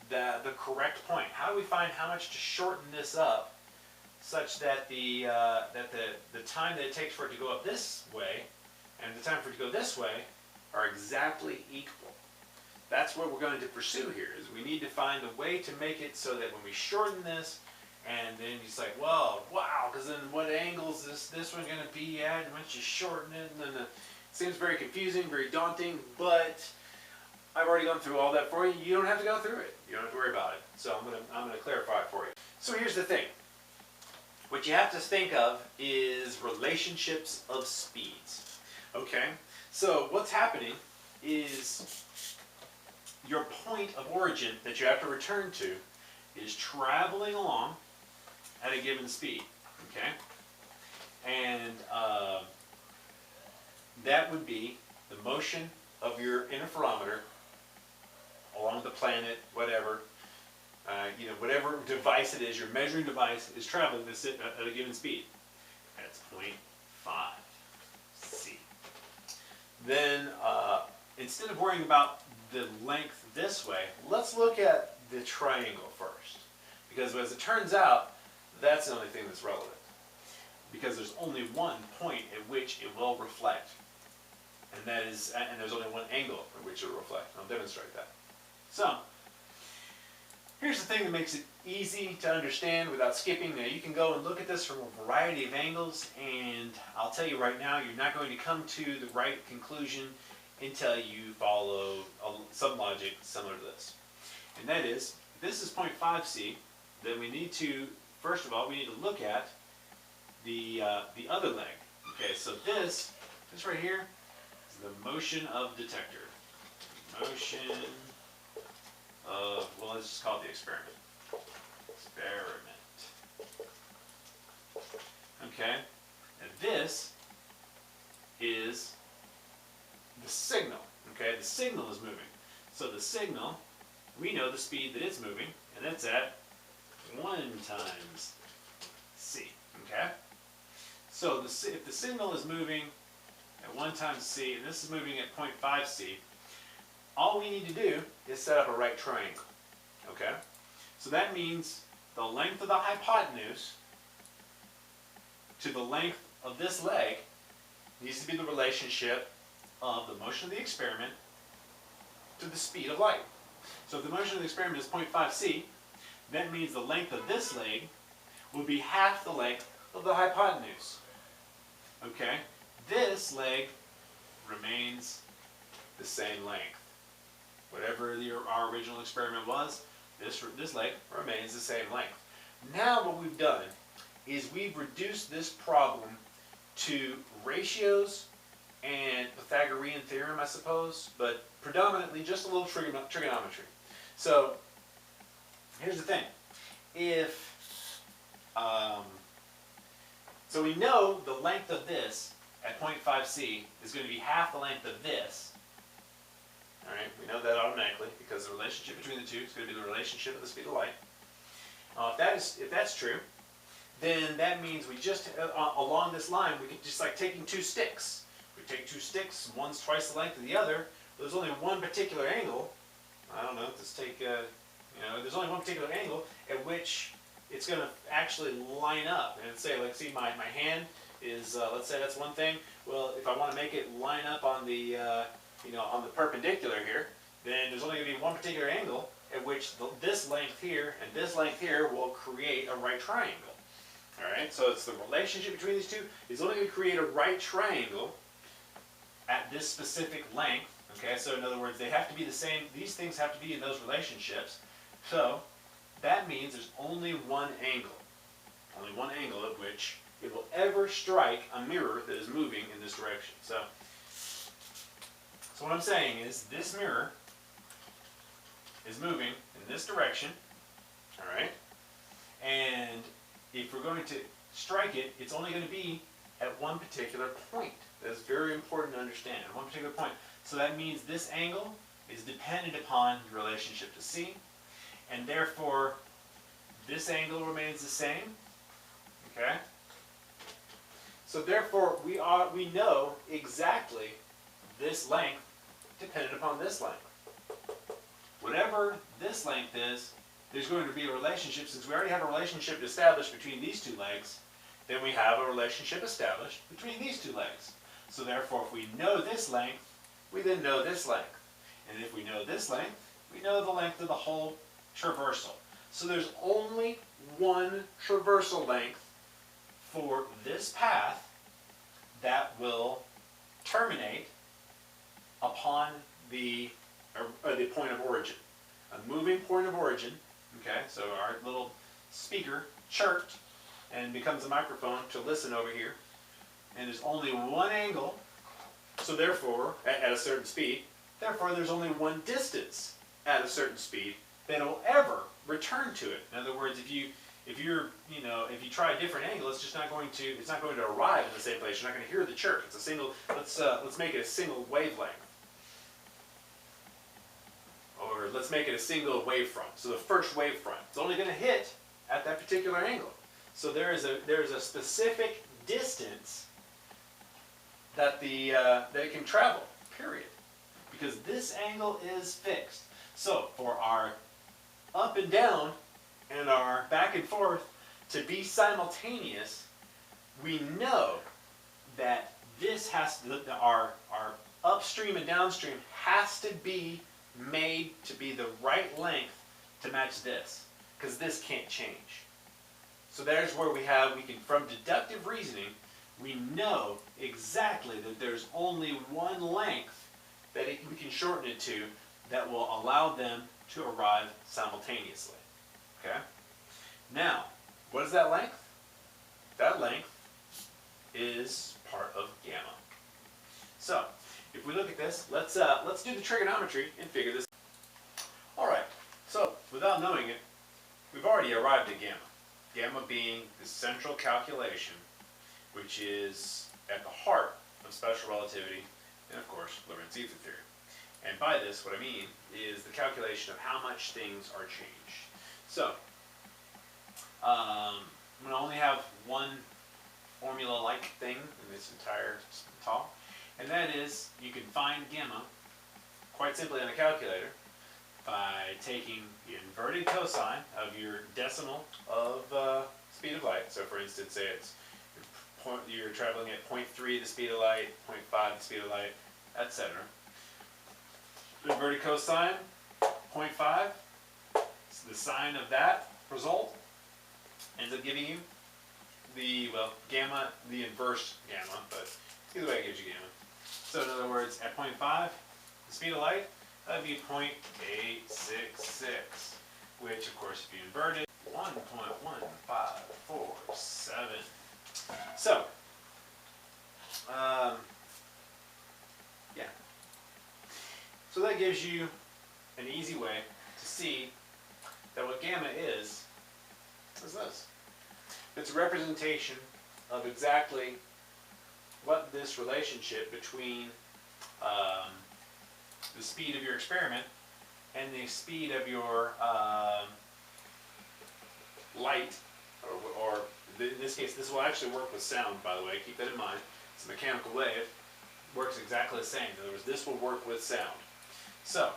the correct point? How do we find how much to shorten this up such that the time that it takes for it to go up this way and the time for it to go this way are exactly equal? That's what we're going to pursue here, is we need to find a way to make it so that when we shorten this, and then it's like, well, wow, because then what angle is this one going to be at? And once you shorten it, and then it seems very confusing, very daunting, but I've already gone through all that for you. You don't have to go through it. You don't have to worry about it. So I'm going to clarify it for you. So here's the thing. What you have to think of is relationships of speeds. Okay? So what's happening is your point of origin that you have to return to is traveling along at a given speed. Okay? And that would be the motion of your interferometer along the planet, whatever, whatever device it is, your measuring device is traveling this at a given speed. That's 0.5 c. Then instead of worrying about the length this way, let's look at the triangle first. Because as it turns out, that's the only thing that's relevant. Because there's only one point at which it will reflect. And there's only one angle at which it will reflect. I'll demonstrate that. So, here's the thing that makes it easy to understand without skipping. Now you can go and look at this from a variety of angles, and I'll tell you right now, you're not going to come to the right conclusion until you follow some logic similar to this. And that is, if this is 0.5 c, then we need to, first of all, we need to look at the other leg. Okay, so this right here is the motion of detector. Motion of, well, let's just call it the experiment. Okay, and this is the signal. Okay, the signal is moving. So the signal, we know the speed that it's moving, and that's at 1 times c. Okay? So if the signal is moving at 1 times c, and this is moving at 0.5 c, all we need to do is set up a right triangle. Okay? So that means the length of the hypotenuse to the length of this leg needs to be the relationship of the motion of the experiment to the speed of light. So if the motion of the experiment is 0.5 c, that means the length of this leg will be half the length of the hypotenuse. Okay? This leg remains the same length. Whatever our original experiment was, this leg remains the same length. Now what we've done is we've reduced this problem to ratios and Pythagorean theorem, I suppose, but predominantly just a little trigonometry. So here's the thing. So we know the length of this at 0.5 c is going to be half the length of this. All right, we know that automatically because the relationship between the two is going to be the relationship of the speed of light. If that's true, then that means we just along this line we can just like taking two sticks. We take two sticks, one's twice the length of the other. There's only one particular angle. I don't know. Let's take there's only one particular angle at which it's going to actually line up. And say, like, see, my hand is let's say that's one thing. Well, if I want to make it line up on the on the perpendicular here, then there's only going to be one particular angle at which this length here and this length here will create a right triangle. All right, so it's the relationship between these two is only going to create a right triangle at this specific length. Okay, so in other words, they have to be the same. These things have to be in those relationships. So that means there's only one angle at which it will ever strike a mirror that is moving in this direction. So what I'm saying is this mirror is moving in this direction, all right? And if we're going to strike it, it's only going to be at one particular point. That's very important to understand, at one particular point. So that means this angle is dependent upon the relationship to c, and therefore this angle remains the same, okay? So therefore we know exactly this length dependent upon this length. Whatever this length is, there's going to be a relationship. Since we already have a relationship established between these two legs, then we have a relationship established between these two legs. So therefore, if we know this length, we then know this length. And if we know this length, we know the length of the whole traversal. So there's only one traversal length for this path that will terminate upon the point of origin. A moving point of origin, okay, so our little speaker chirped and becomes a microphone to listen over here. And there's only one angle, so therefore, at a certain speed, therefore there's only one distance at a certain speed that will ever return to it. In other words, if you try a different angle, it's not going to arrive in the same place. You're not going to hear the chirp. It's a single. Let's make it a single wavelength, or let's make it a single wavefront. So the first wavefront, it's only going to hit at that particular angle. So there is a specific distance that it can travel. Period. Because this angle is fixed. So for our up and down and our back and forth to be simultaneous, we know that our upstream and downstream has to be made to be the right length to match this, because this can't change. So there's where from deductive reasoning, we know exactly that there's only one length that we can shorten it to that will allow them to arrive simultaneously. Okay? Now, what is that length? That length is part of gamma. So, if we look at this, let's do the trigonometry and figure this out. Alright, so without knowing it, we've already arrived at gamma. Gamma being the central calculation, which is at the heart of special relativity and, of course, Lorentz ether theory. And by this, what I mean is the calculation of how much things are changed. So, I'm going to only have one formula-like thing in this entire talk, and that is you can find gamma quite simply on a calculator by taking the inverted cosine of your decimal of speed of light. So for instance, say you're traveling at 0.3 the speed of light, 0.5 the speed of light, etc. Inverted cosine, 0.5, so the sine of that result ends up giving you the, well, gamma, the inverse gamma, but either way it gives you gamma. So in other words, at 0.5, the speed of light, that would be 0.866, which of course if you invert it, 1.1547. So, yeah. So that gives you an easy way to see that what gamma is this. It's a representation of exactly what this relationship between the speed of your experiment and the speed of your light, or in this case, this will actually work with sound, by the way, keep that in mind. It's a mechanical wave, works exactly the same. In other words, this will work with sound. So,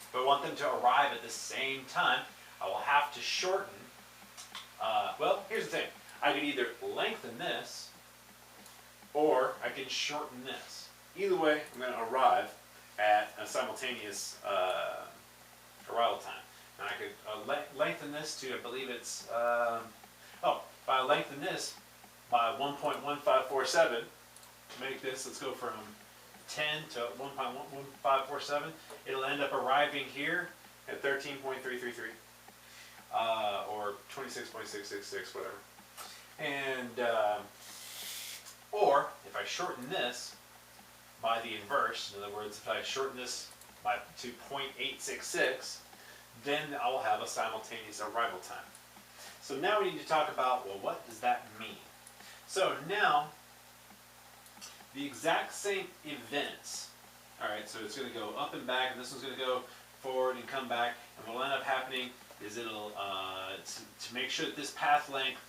if I want them to arrive at the same time, I will have to shorten, well, here's the thing. I can either lengthen this, or I can shorten this. Either way, I'm going to arrive at a simultaneous arrival time. And I could lengthen this to, I believe it's, if I lengthen this by 1.1547, make this, let's go from 10 to 1.1547, it'll end up arriving here at 13.333, or 26.666, whatever. And, or if I shorten this by the inverse, in other words, if I shorten this to 0.866, then I will have a simultaneous arrival time. So now we need to talk about, well, what does that mean? So now, the exact same events, all right, so it's going to go up and back, and this one's going to go forward and come back, and what will end up happening is it'll, to make sure that this path length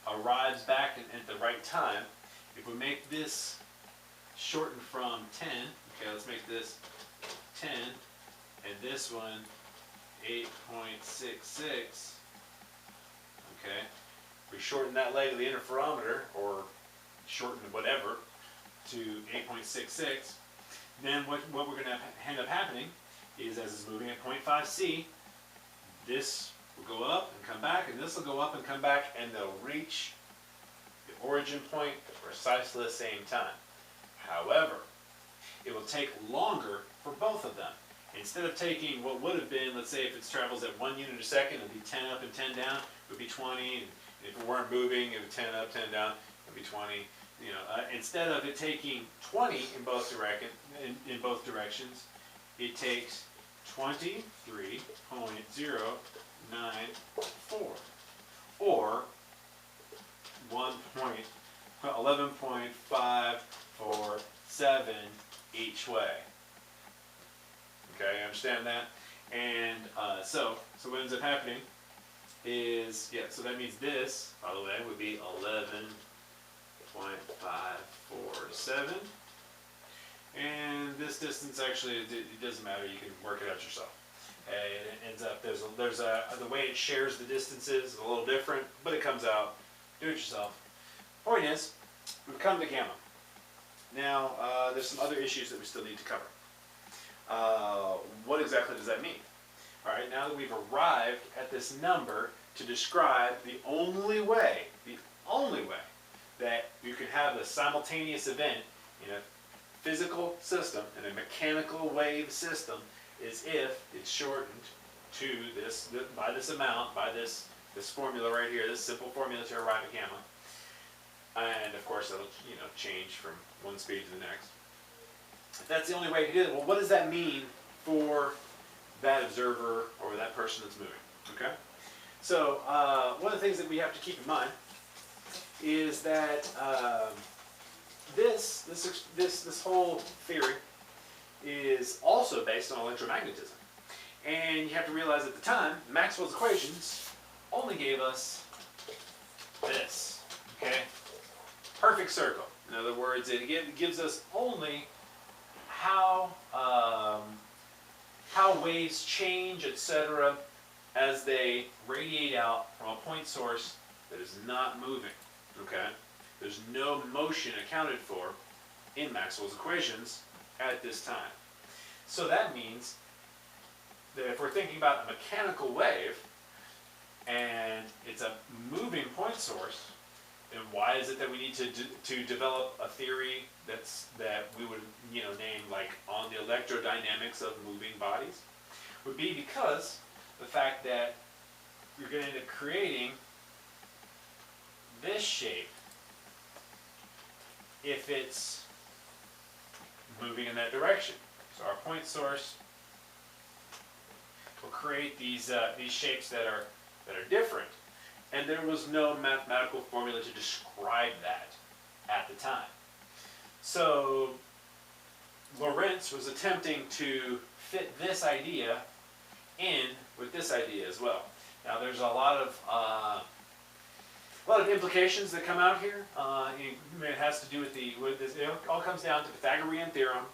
arrives back at the right time, if we make this shortened from 10, okay, let's make this 10, and this one 8.66, okay, we shorten that leg of the interferometer, or shorten whatever, to 8.66, then what we're going to end up happening is, as it's moving at 0.5 C, this will go up and come back, and this will go up and come back, and they'll reach the origin point at precisely the same time. However, it will take longer for both of them. Instead of taking what would have been, let's say if it travels at 1 unit a second, it would be 10 up and 10 down, it would be 20, and if it weren't moving, it would 10 up, 10 down, it would be 20. You know, instead of it taking 20 in both directions, it takes 23.094, or 11.547 each way. Okay, you understand that? And so what ends up happening is, yeah, so that means this, by the way, would be 11.547. And this distance, actually, it doesn't matter, you can work it out yourself. And it ends up, the way it shares the distances is a little different, but it comes out, do it yourself. Point is, we've come to gamma. Now, there's some other issues that we still need to cover. What exactly does that mean? All right, now that we've arrived at this number to describe the only way that you can have a simultaneous event in a physical system, in a mechanical wave system, is if it's shortened to this, by this amount, by this formula right here, this simple formula to arrive at gamma. And of course, it'll change from one speed to the next. If that's the only way to do it, well, what does that mean for that observer or that person that's moving? Okay. So one of the things that we have to keep in mind is that this whole theory is also based on electromagnetism, and you have to realize at the time Maxwell's equations only gave us this. Okay. perfect circle. In other words, it gives us only how waves change, etc., as they radiate out from a point source that is not moving. Okay? There's no motion accounted for in Maxwell's equations at this time. So that means that if we're thinking about a mechanical wave and it's a moving point source, then why is it that we need to develop a theory that we would name like on the electrodynamics of moving bodies? Would be because the fact that you're going to end up creating this shape if it's moving in that direction. So our point source will create these shapes that are different, and there was no mathematical formula to describe that at the time. So Lorentz was attempting to fit this idea in with this idea as well. Now there's a lot of implications that come out here. It has to do with this. It all comes down to Pythagorean theorem,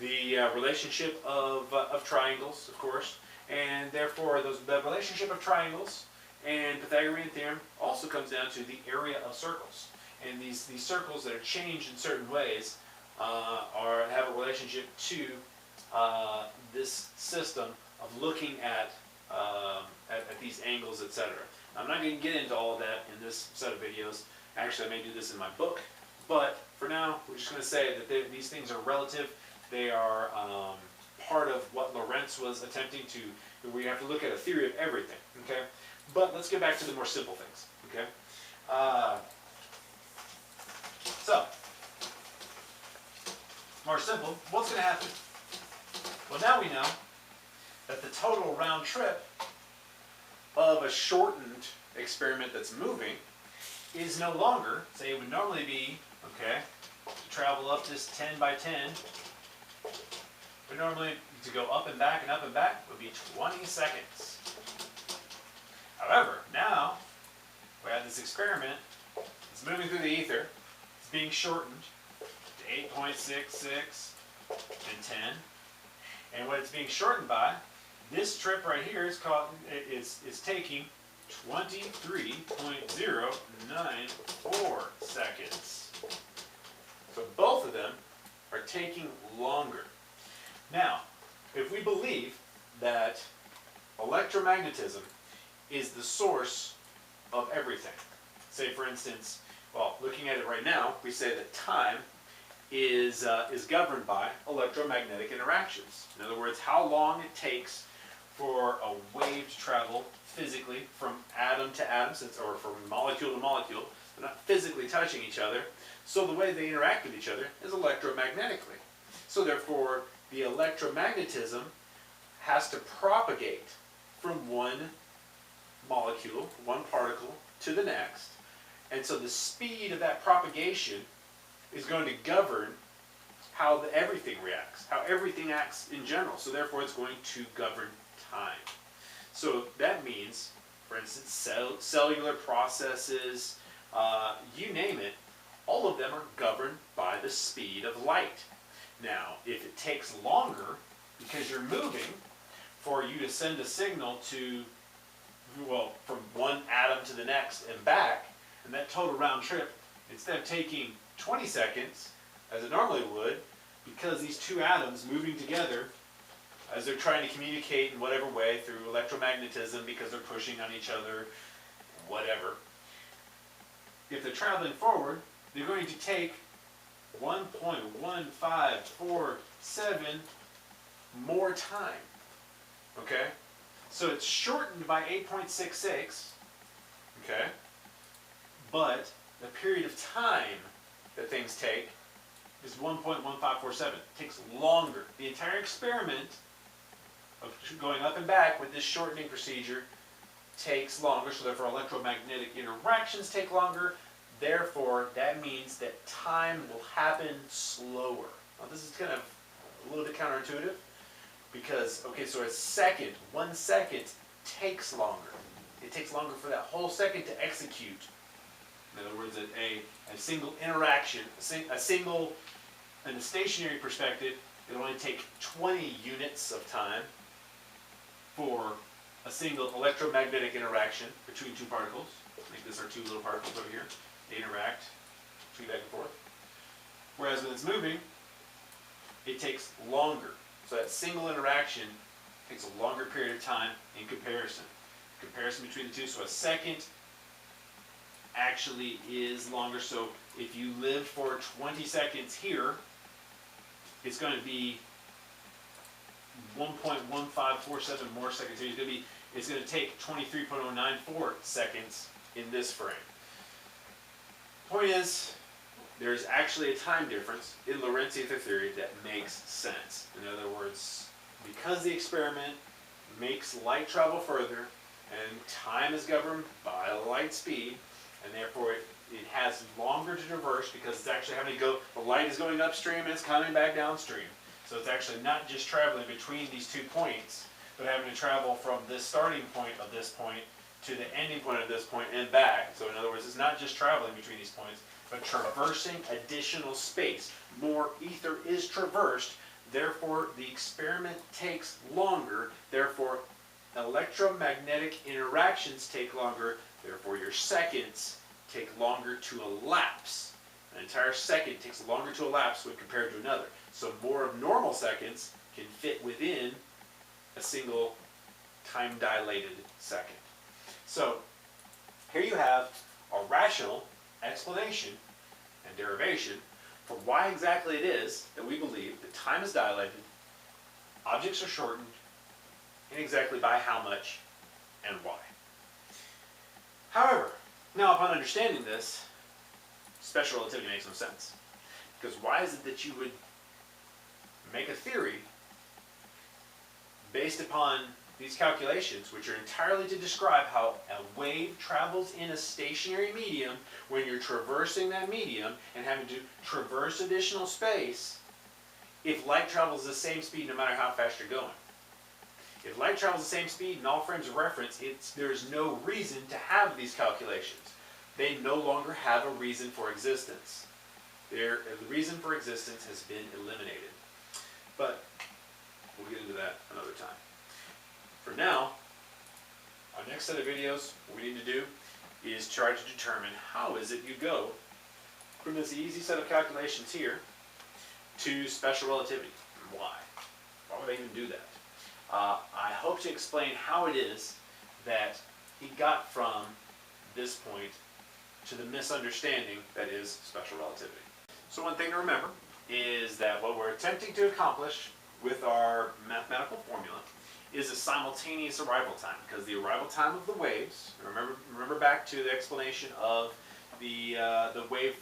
the relationship of triangles, of course, and therefore the relationship of triangles and Pythagorean theorem also comes down to the area of circles. And these circles that are changed in certain ways have a relationship to this system of looking at these angles, etc. I'm not going to get into all of that in this set of videos. Actually, I may do this in my book. But for now, we're just going to say that these things are relative. They are part of what Lorentz was attempting to, where you have to look at a theory of everything. Okay? But let's get back to the more simple things. Okay? So, more simple, what's going to happen? Well, now we know that the total round trip of a shortened experiment that's moving is no longer, say it would normally be, okay, to travel up this 10 by 10, but normally to go up and back would be 20 seconds. However, now we have this experiment, it's moving through the ether, it's being shortened to 8.66 and 10, and what it's being shortened by, this trip right here is taking 23.094 seconds. So both of them are taking longer. Now, if we believe that electromagnetism is the source of everything, say for instance, well, looking at it right now, we say that time is governed by electromagnetic interactions. In other words, how long it takes for a wave to travel physically from atom to atom, or from molecule to molecule. They're not physically touching each other. So the way they interact with each other is electromagnetically. So therefore, the electromagnetism has to propagate from one molecule, one particle, to the next. And so the speed of that propagation is going to govern how everything reacts, how everything acts in general. So therefore, it's going to govern time. So that means, for instance, cellular processes, you name it, all of them are governed by the speed of light. Now, if it takes longer, because you're moving, for you to send a signal from one atom to the next and back, and that total round trip, instead of taking 20 seconds, as it normally would, because these two atoms moving together, as they're trying to communicate in whatever way through electromagnetism because they're pushing on each other, whatever. If they're traveling forward, they're going to take 1.1547 more time. Okay? So it's shortened by 8.66, okay? But the period of time that things take is 1.1547. It takes longer. The entire experiment of going up and back with this shortening procedure takes longer, so therefore electromagnetic interactions take longer. Therefore, that means that time will happen slower. Now this is kind of a little bit counterintuitive because, okay, so 1 second takes longer. It takes longer for that whole second to execute In other words, a single interaction, a single, in a stationary perspective, it'll only take 20 units of time for a single electromagnetic interaction between two particles. Like this are two little particles over here. They interact, swing back and forth. Whereas when it's moving, it takes longer. So that single interaction takes a longer period of time in comparison. Comparison between the two, so a second actually is longer. So if you live for 20 seconds here, it's going to be 1.1547 more seconds here. It's going to take 23.094 seconds in this frame. Point is, there's actually a time difference in Lorentz ether theory that makes sense. In other words, because the experiment makes light travel further, and time is governed by light speed, and therefore it has longer to traverse because it's actually having to go, the light is going upstream and it's coming back downstream. So it's actually not just traveling between these 2 points, but having to travel from this starting point of this point to the ending point of this point and back. So in other words, it's not just traveling between these points, but traversing additional space. More ether is traversed, therefore the experiment takes longer, therefore electromagnetic interactions take longer, therefore your seconds take longer to elapse. An entire second takes longer to elapse when compared to another. So more of normal seconds can fit within a single time-dilated second. So here you have a rational explanation and derivation for why exactly it is that we believe that time is dilated, objects are shortened, and exactly by how much and why. However, now upon understanding this, special relativity makes no sense. Because why is it that you would make a theory based upon these calculations, which are entirely to describe how a wave travels in a stationary medium when you're traversing that medium and having to traverse additional space, if light travels the same speed no matter how fast you're going? If light travels the same speed in all frames of reference, there's no reason to have these calculations. They no longer have a reason for existence. The reason for existence has been eliminated. But we'll get into that another time. For now, our next set of videos, what we need to do is try to determine how is it you go from this easy set of calculations here to special relativity, and why. Why would they even do that? I hope to explain how it is that he got from this point to the misunderstanding that is special relativity. So one thing to remember is that what we're attempting to accomplish with our mathematical formula is a simultaneous arrival time, because the arrival time of the waves, remember back to the explanation of the wave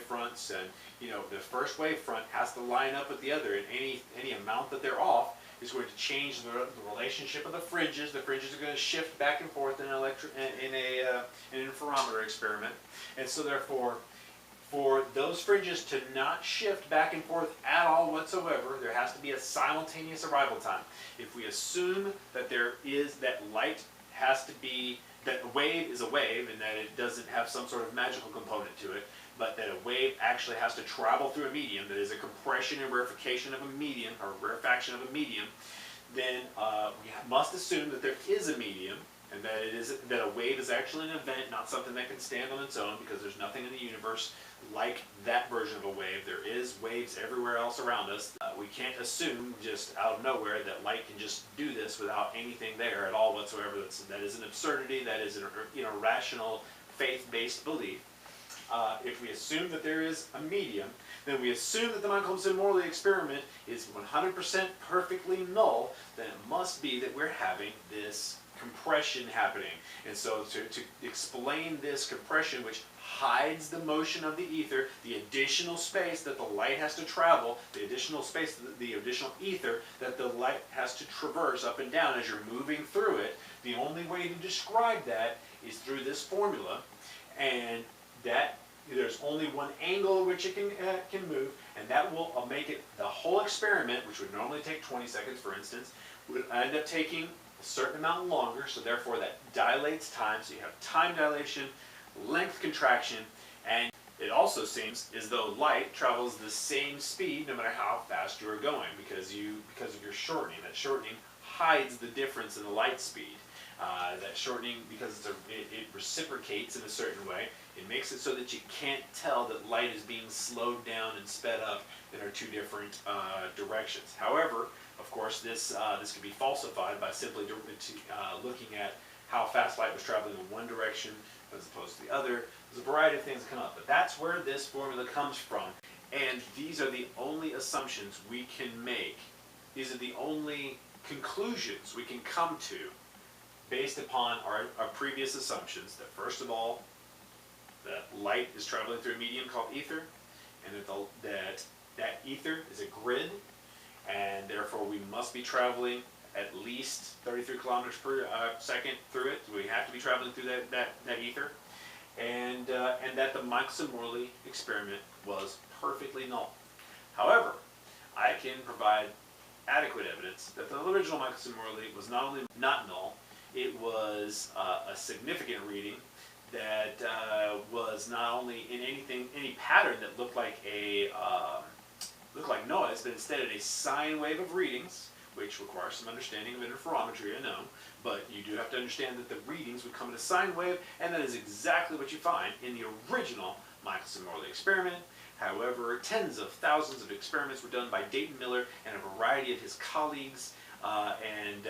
fronts, and the first wave front has to line up with the other, and any amount that they're off is going to change the relationship of the fringes. The fringes are going to shift back and forth in an interferometer experiment, and so therefore, for those fringes to not shift back and forth at all whatsoever, there has to be a simultaneous arrival time. If we assume that light has to be, that a wave is a wave and that it doesn't have some sort of magical component to it, but that a wave actually has to travel through a medium, that is a compression and rarefaction of a medium, or rarefaction of a medium, then we must assume that there is a medium, and that a wave is actually an event, not something that can stand on its own, because there's nothing in the universe like that version of a wave. There is waves everywhere else around us. We can't assume just out of nowhere that light can just do this without anything there at all whatsoever. That is an absurdity. That is an irrational faith-based belief. If we assume that there is a medium, then we assume that the Michael-Morley experiment is 100% perfectly null. Then it must be that we're having this compression happening. And so to explain this compression, which hides the motion of the ether, the additional space that the light has to travel, the additional space, the additional ether that the light has to traverse up and down as you're moving through it, the only way to describe that is through this formula, and that there's only one angle at which it can move, and that will make it, the whole experiment, which would normally take 20 seconds for instance, would end up taking a certain amount longer, so therefore that dilates time, so you have time dilation, length contraction, and it also seems as though light travels the same speed no matter how fast you're going because of your shortening. That shortening hides the difference in the light speed. That shortening, because it reciprocates in a certain way, it makes it so that you can't tell that light is being slowed down and sped up in our two different directions. However, of course, this can be falsified by simply looking at how fast light was traveling in one direction as opposed to the other. There's a variety of things that come up, but that's where this formula comes from. And these are the only assumptions we can make. These are the only conclusions we can come to based upon our previous assumptions that, first of all, that light is traveling through a medium called ether, and that ether is a grid, and therefore we must be traveling at least 33 kilometers per second through it. So we have to be traveling through that ether, and that the Michelson-Morley experiment was perfectly null. However, I can provide adequate evidence that the original Michelson-Morley was not only not null, it was a significant reading that was not only in any pattern that looked like noise, but instead a sine wave of readings, which requires some understanding of interferometry, I know, but you do have to understand that the readings would come in a sine wave, and that is exactly what you find in the original Michelson-Morley experiment. However, tens of thousands of experiments were done by Dayton Miller and a variety of his colleagues and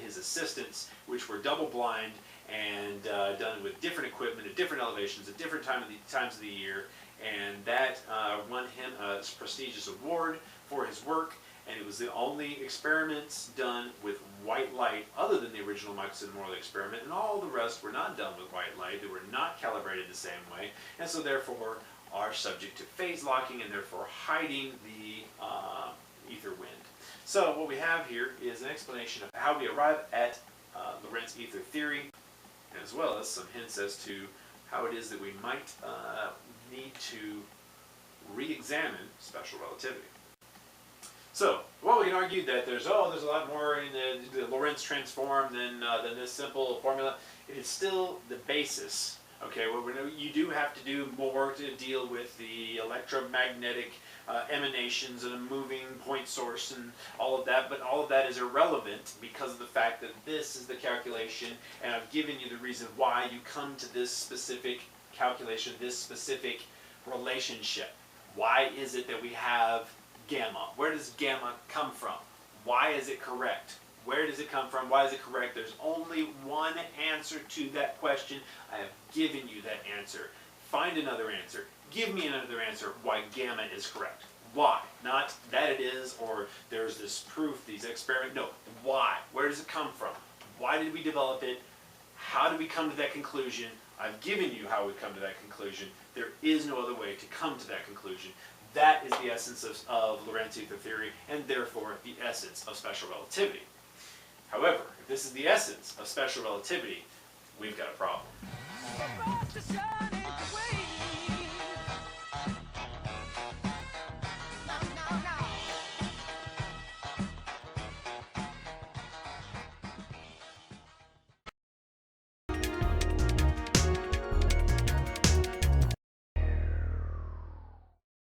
his assistants, which were double-blind and done with different equipment at different elevations at different times of the year, and that won him a prestigious award for his work. And it was the only experiments done with white light other than the original Michelson-Morley experiment, and all the rest were not done with white light. They were not calibrated the same way, and so therefore are subject to phase locking and therefore hiding the ether wind. So what we have here is an explanation of how we arrive at Lorentz ether theory, as well as some hints as to how it is that we might need to re-examine special relativity. So, well, we can argue that there's a lot more in the Lorentz transform than this simple formula. It is still the basis. Okay, well, you do have to do more to deal with the electromagnetic emanations and a moving point source and all of that, but all of that is irrelevant because of the fact that this is the calculation, and I've given you the reason why you come to this specific calculation, this specific relationship. Why is it that we have gamma? Where does gamma come from? Why is it correct? Where does it come from? Why is it correct? There's only one answer to that question. I have given you that answer. Find another answer. Give me another answer why gamma is correct. Why? Not that it is, or there's this proof, these experiments. No. Why? Where does it come from? Why did we develop it? How did we come to that conclusion? I've given you how we come to that conclusion. There is no other way to come to that conclusion. That is the essence of Lorentz ether theory, and therefore the essence of special relativity. However, if this is the essence of special relativity, we've got a problem.